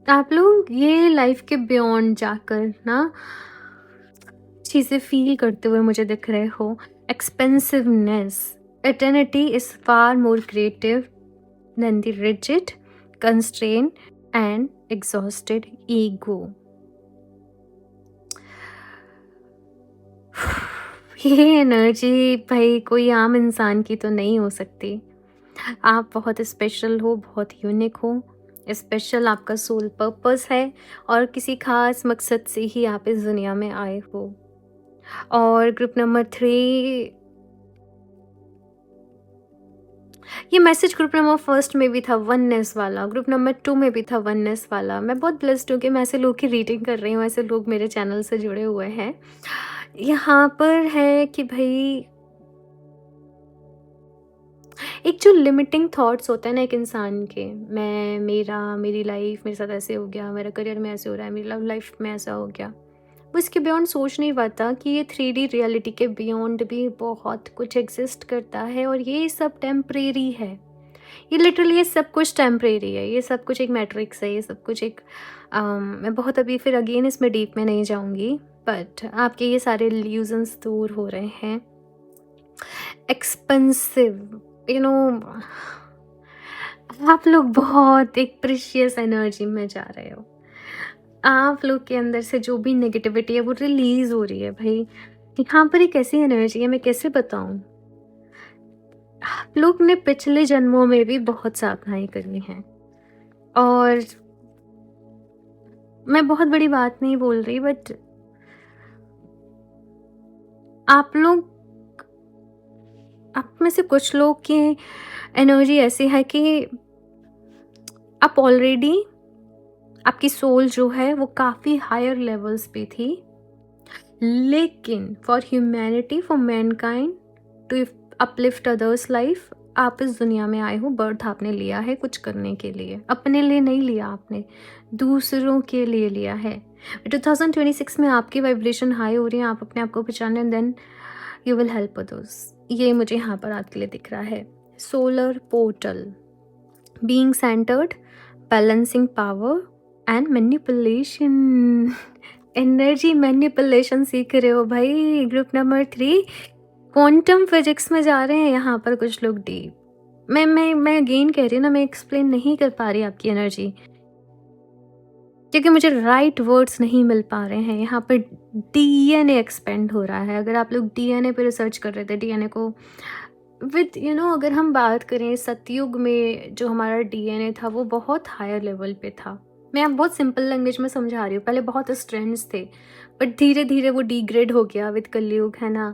आप लोग ये लाइफ के बियॉन्ड जाकर ना चीज़ें फील करते हुए मुझे दिख रहे हो। Expansiveness, eternity is far more creative than the rigid constrained and exhausted ego. ये एनर्जी भाई कोई आम इंसान की तो नहीं हो सकती। आप बहुत स्पेशल हो, बहुत यूनिक हो। स्पेशल आपका सोल पर्पस है और किसी खास मकसद से ही आप इस दुनिया में आए हो। और ग्रुप नंबर 3, ये मैसेज ग्रुप नंबर फर्स्ट में भी था वननेस वाला, ग्रुप नंबर 2 में भी था वननेस वाला। मैं बहुत ब्लेस्ड हूँ कि मैं ऐसे लोग की रीडिंग कर रही हूँ, ऐसे लोग मेरे चैनल से जुड़े हुए हैं। यहाँ पर है कि भाई एक जो लिमिटिंग थॉट्स होते हैं ना एक इंसान के, मेरी लाइफ मेरे साथ ऐसे हो गया, मेरा करियर में ऐसे हो रहा है, मेरी लव लाइफ में ऐसा हो गया, उसके बियॉन्ड सोच नहीं पाता कि ये 3D रियलिटी के बियॉन्ड भी बहुत कुछ एग्जिस्ट करता है और ये सब टेम्परेरी है। ये लिटरली ये सब कुछ टेम्परेरी है, ये सब कुछ एक मैट्रिक्स है, ये सब कुछ एक मैं बहुत अभी फिर अगेन इसमें डीप में नहीं जाऊंगी, बट आपके ये सारे इल्यूजन्स दूर हो रहे हैं। एक्सपेंसिव, यू नो, आप लोग बहुत एक प्रीशियस एनर्जी में जा रहे हो। आप लोग के अंदर से जो भी नेगेटिविटी है वो रिलीज हो रही है भाई। यहाँ पर एक ऐसी एनर्जी है, मैं कैसे बताऊं। आप लोग ने पिछले जन्मों में भी बहुत साधनाएं करनी है, और मैं बहुत बड़ी बात नहीं बोल रही, बट आप में से कुछ लोग की एनर्जी ऐसी है कि आप ऑलरेडी, आपकी सोल जो है वो काफ़ी हायर लेवल्स पे थी, लेकिन for humanity, for mankind, to uplift others life, आप इस दुनिया में आए हो। बर्थ आपने लिया है कुछ करने के लिए, अपने लिए नहीं लिया, आपने दूसरों के लिए लिया है। 2026 में आपकी वाइब्रेशन हाई हो रही है, आप अपने आप को पहचाने, and then you will help others. ये मुझे यहाँ पर आपके लिए दिख रहा है। Solar portal, being centered, balancing power and manipulation. Energy manipulation सीख रहे हो भाई। ग्रुप नंबर 3 क्वांटम फिजिक्स में जा रहे हैं यहाँ पर कुछ लोग डीप। मैं अगेन कह रही हूँ ना, मैं एक्सप्लेन नहीं कर पा रही आपकी एनर्जी, क्योंकि मुझे राइट वर्ड्स नहीं मिल पा रहे हैं। यहाँ पर डीएनए एक्सपेंड हो रहा है। अगर आप लोग डीएनए पे रिसर्च कर रहे थे, डीएनए को विद अगर हम बात करें सतयुग में जो हमारा डीएनए था वो बहुत हायर लेवल पे था। मैं अब बहुत सिंपल लैंग्वेज में समझा रही हूँ। पहले बहुत स्ट्रेंड्स थे, बट धीरे धीरे वो डिग्रेड हो गया विद कलयुग, है ना।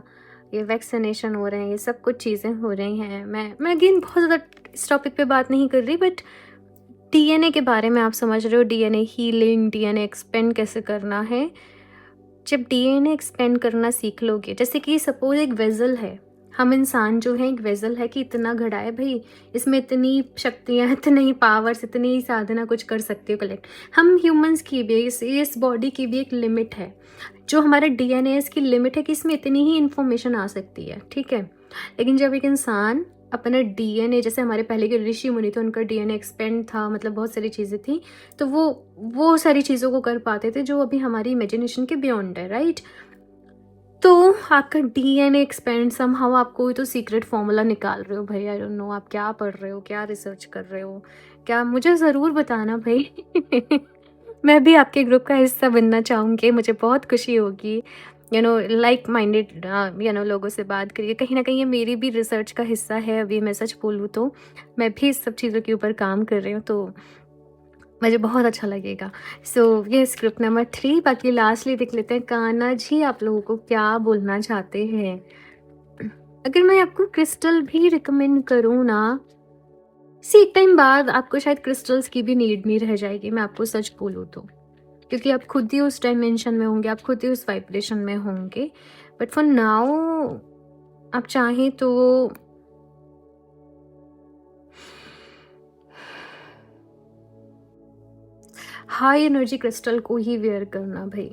ये वैक्सीनेशन हो रहे हैं, ये सब कुछ चीज़ें हो रही हैं। मैं अगेन बहुत ज़्यादा इस टॉपिक पे बात नहीं कर रही, बट डीएनए के बारे में आप समझ रहे हो। डीएनए हीलिंग, डीएनए एक्सपेंड कैसे करना है। जब डीएनए एक्सपेंड करना सीख लोगे, जैसे कि सपोज एक वेजल है, हम इंसान जो है एक वेजल है कि इतना घड़ा है भाई, इसमें इतनी शक्तियाँ, इतनी पावर्स, इतनी साधना कुछ कर सकते हो कलेक्ट। हम ह्यूमंस की भी, इस बॉडी की भी एक लिमिट है। जो हमारा डीएनए इसकी लिमिट है कि इसमें इतनी ही इंफॉर्मेशन आ सकती है, ठीक है। लेकिन जब एक इंसान अपना डीएनए, जैसे हमारे पहले के ऋषि मुनि थे, उनका डीएनए एक्सपेंड था, मतलब बहुत सारी चीज़ें थी, तो वो सारी चीज़ों को कर पाते थे जो अभी हमारी इमेजिनेशन के बियॉन्ड है, राइट। तो आपका डीएनए एक्सपेंड समहाउ, आप कोई तो सीक्रेट फॉर्मूला निकाल रहे हो भाई। आई डोंट नो आप क्या पढ़ रहे हो, क्या रिसर्च कर रहे हो, क्या, मुझे ज़रूर बताना भाई। मैं भी आपके ग्रुप का हिस्सा बनना चाहूँगी, मुझे बहुत खुशी होगी। लाइक माइंडेड लोगों से बात करिए। कहीं ना कहीं ये मेरी भी रिसर्च का हिस्सा है। अभी मैं सच बोलूँ तो मैं भी इस सब चीज़ों के ऊपर काम कर रही हूँ, तो मुझे बहुत अच्छा लगेगा। सो ये स्क्रिप्ट नंबर 3। बाकी लास्टली देख लेते हैं कान्हा जी आप लोगों को क्या बोलना चाहते हैं। अगर मैं आपको क्रिस्टल भी रिकमेंड करूँ ना, एक टाइम बाद आपको शायद क्रिस्टल्स की भी नीड नहीं रह जाएगी, मैं आपको सच बोलूँ तो, क्योंकि आप खुद ही उस डायमेंशन में होंगे, आप खुद ही उस वाइब्रेशन में होंगे। बट फॉर नाउ आप चाहें तो हाई एनर्जी क्रिस्टल को ही वेयर करना भाई।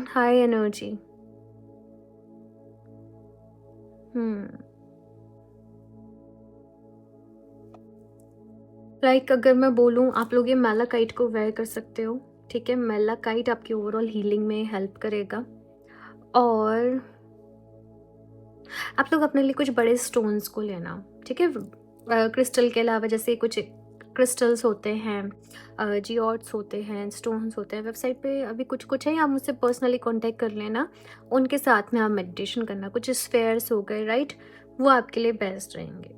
High energy. लाइक अगर मैं बोलूँ, आप लोग ये मैलाकाइट को वेयर कर सकते हो, ठीक है। मैलाकाइट आपकी ओवरऑल हीलिंग में हेल्प करेगा। और आप लोग अपने लिए कुछ बड़े स्टोन्स को लेना, ठीक है। क्रिस्टल के अलावा जैसे कुछ क्रिस्टल्स होते हैं, जियोट्स होते हैं, स्टोन्स होते हैं, वेबसाइट पे अभी कुछ कुछ है, आप मुझसे पर्सनली कांटेक्ट कर लेना। उनके साथ में आप मेडिटेशन करना। कुछ स्फेयर्स हो गए, राइट, वो आपके लिए बेस्ट रहेंगे।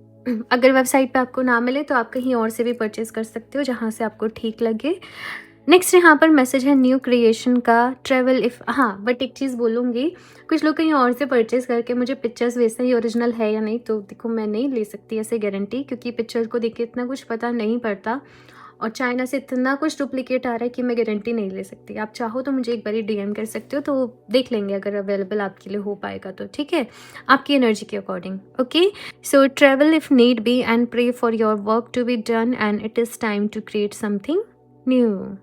अगर वेबसाइट पे आपको ना मिले तो आप कहीं और से भी परचेज कर सकते हो, जहाँ से आपको ठीक लगे। नेक्स्ट यहाँ पर मैसेज है न्यू क्रिएशन का, ट्रेवल इफ़, हाँ बट एक चीज़ बोलूँगी, कुछ लोग कहीं और से परचेज़ करके मुझे पिक्चर्स भेजते हैं, ये ओरिजिनल है या नहीं, तो देखो मैं नहीं ले सकती ऐसे गारंटी, क्योंकि पिक्चर को देख के इतना कुछ पता नहीं पड़ता, और चाइना से इतना कुछ डुप्लीकेट आ रहा है कि मैं गारंटी नहीं ले सकती। आप चाहो तो मुझे एक बार डीएम कर सकते हो, तो देख लेंगे अगर अवेलेबल आपके लिए हो पाएगा तो, ठीक है, आपकी एनर्जी के according. Okay, so travel if need be and pray for your work to be done and it is time to create something new.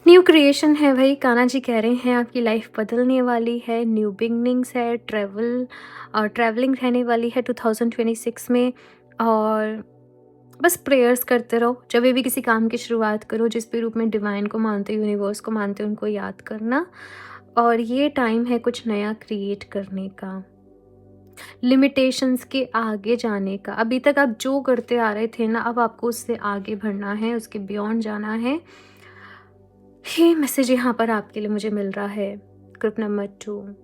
New creation है भाई, कान्हा जी कह रहे हैं आपकी लाइफ बदलने वाली है, न्यू बिगनिंग्स है, ट्रैवलिंग रहने वाली है 2026 में। और बस प्रेयर्स करते रहो, जब भी किसी काम की शुरुआत करो, जिस भी रूप में डिवाइन को मानते हो, यूनिवर्स को मानते हो, उनको याद करना। और ये टाइम है कुछ नया क्रिएट करने का, लिमिटेशंस के आगे जाने का। अभी तक आप जो करते आ रहे थे ना, अब आपको उससे आगे बढ़ना है, उसके बियॉन्ड जाना है। ये मैसेज यहाँ पर आपके लिए मुझे मिल रहा है। ग्रुप नंबर 2,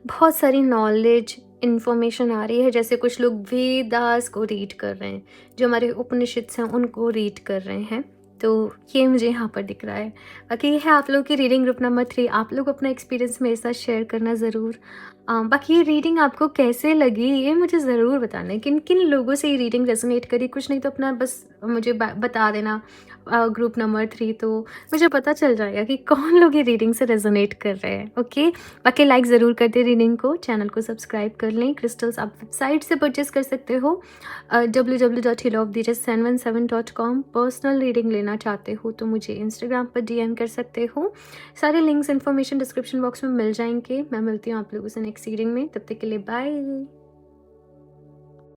बहुत सारी नॉलेज इन्फॉर्मेशन आ रही है, जैसे कुछ लोग वेदास को रीड कर रहे हैं, जो हमारे उपनिषद हैं उनको रीड कर रहे हैं, तो ये मुझे यहाँ पर दिख रहा है। बाकी ये है आप लोगों की रीडिंग ग्रुप नंबर 3। आप लोग अपना एक्सपीरियंस मेरे साथ शेयर करना ज़रूर। बाकी ये रीडिंग आपको कैसे लगी ये मुझे ज़रूर बताना है, किन किन लोगों से ये रीडिंग रेजोनेट करी। कुछ नहीं तो अपना बस मुझे बता देना ग्रुप नंबर 3, तो मुझे पता चल जाएगा कि कौन लोग ये रीडिंग से रेजोनेट कर रहे हैं। ओके, बाकी लाइक ज़रूर कर दे रीडिंग को, चैनल को सब्सक्राइब कर लें। क्रिस्टल्स आप वेबसाइट से परचेस कर सकते हो www.healofthejust717.com। पर्सनल रीडिंग लेना चाहते हो तो मुझे इंस्टाग्राम पर डीएम कर सकते हो। सारे लिंक्स इन्फॉर्मेशन डिस्क्रिप्शन बॉक्स में मिल जाएंगे। मैं मिलती हूँ आप लोगों से नेक्स्ट रीडिंग में, तब तक के लिए बाय।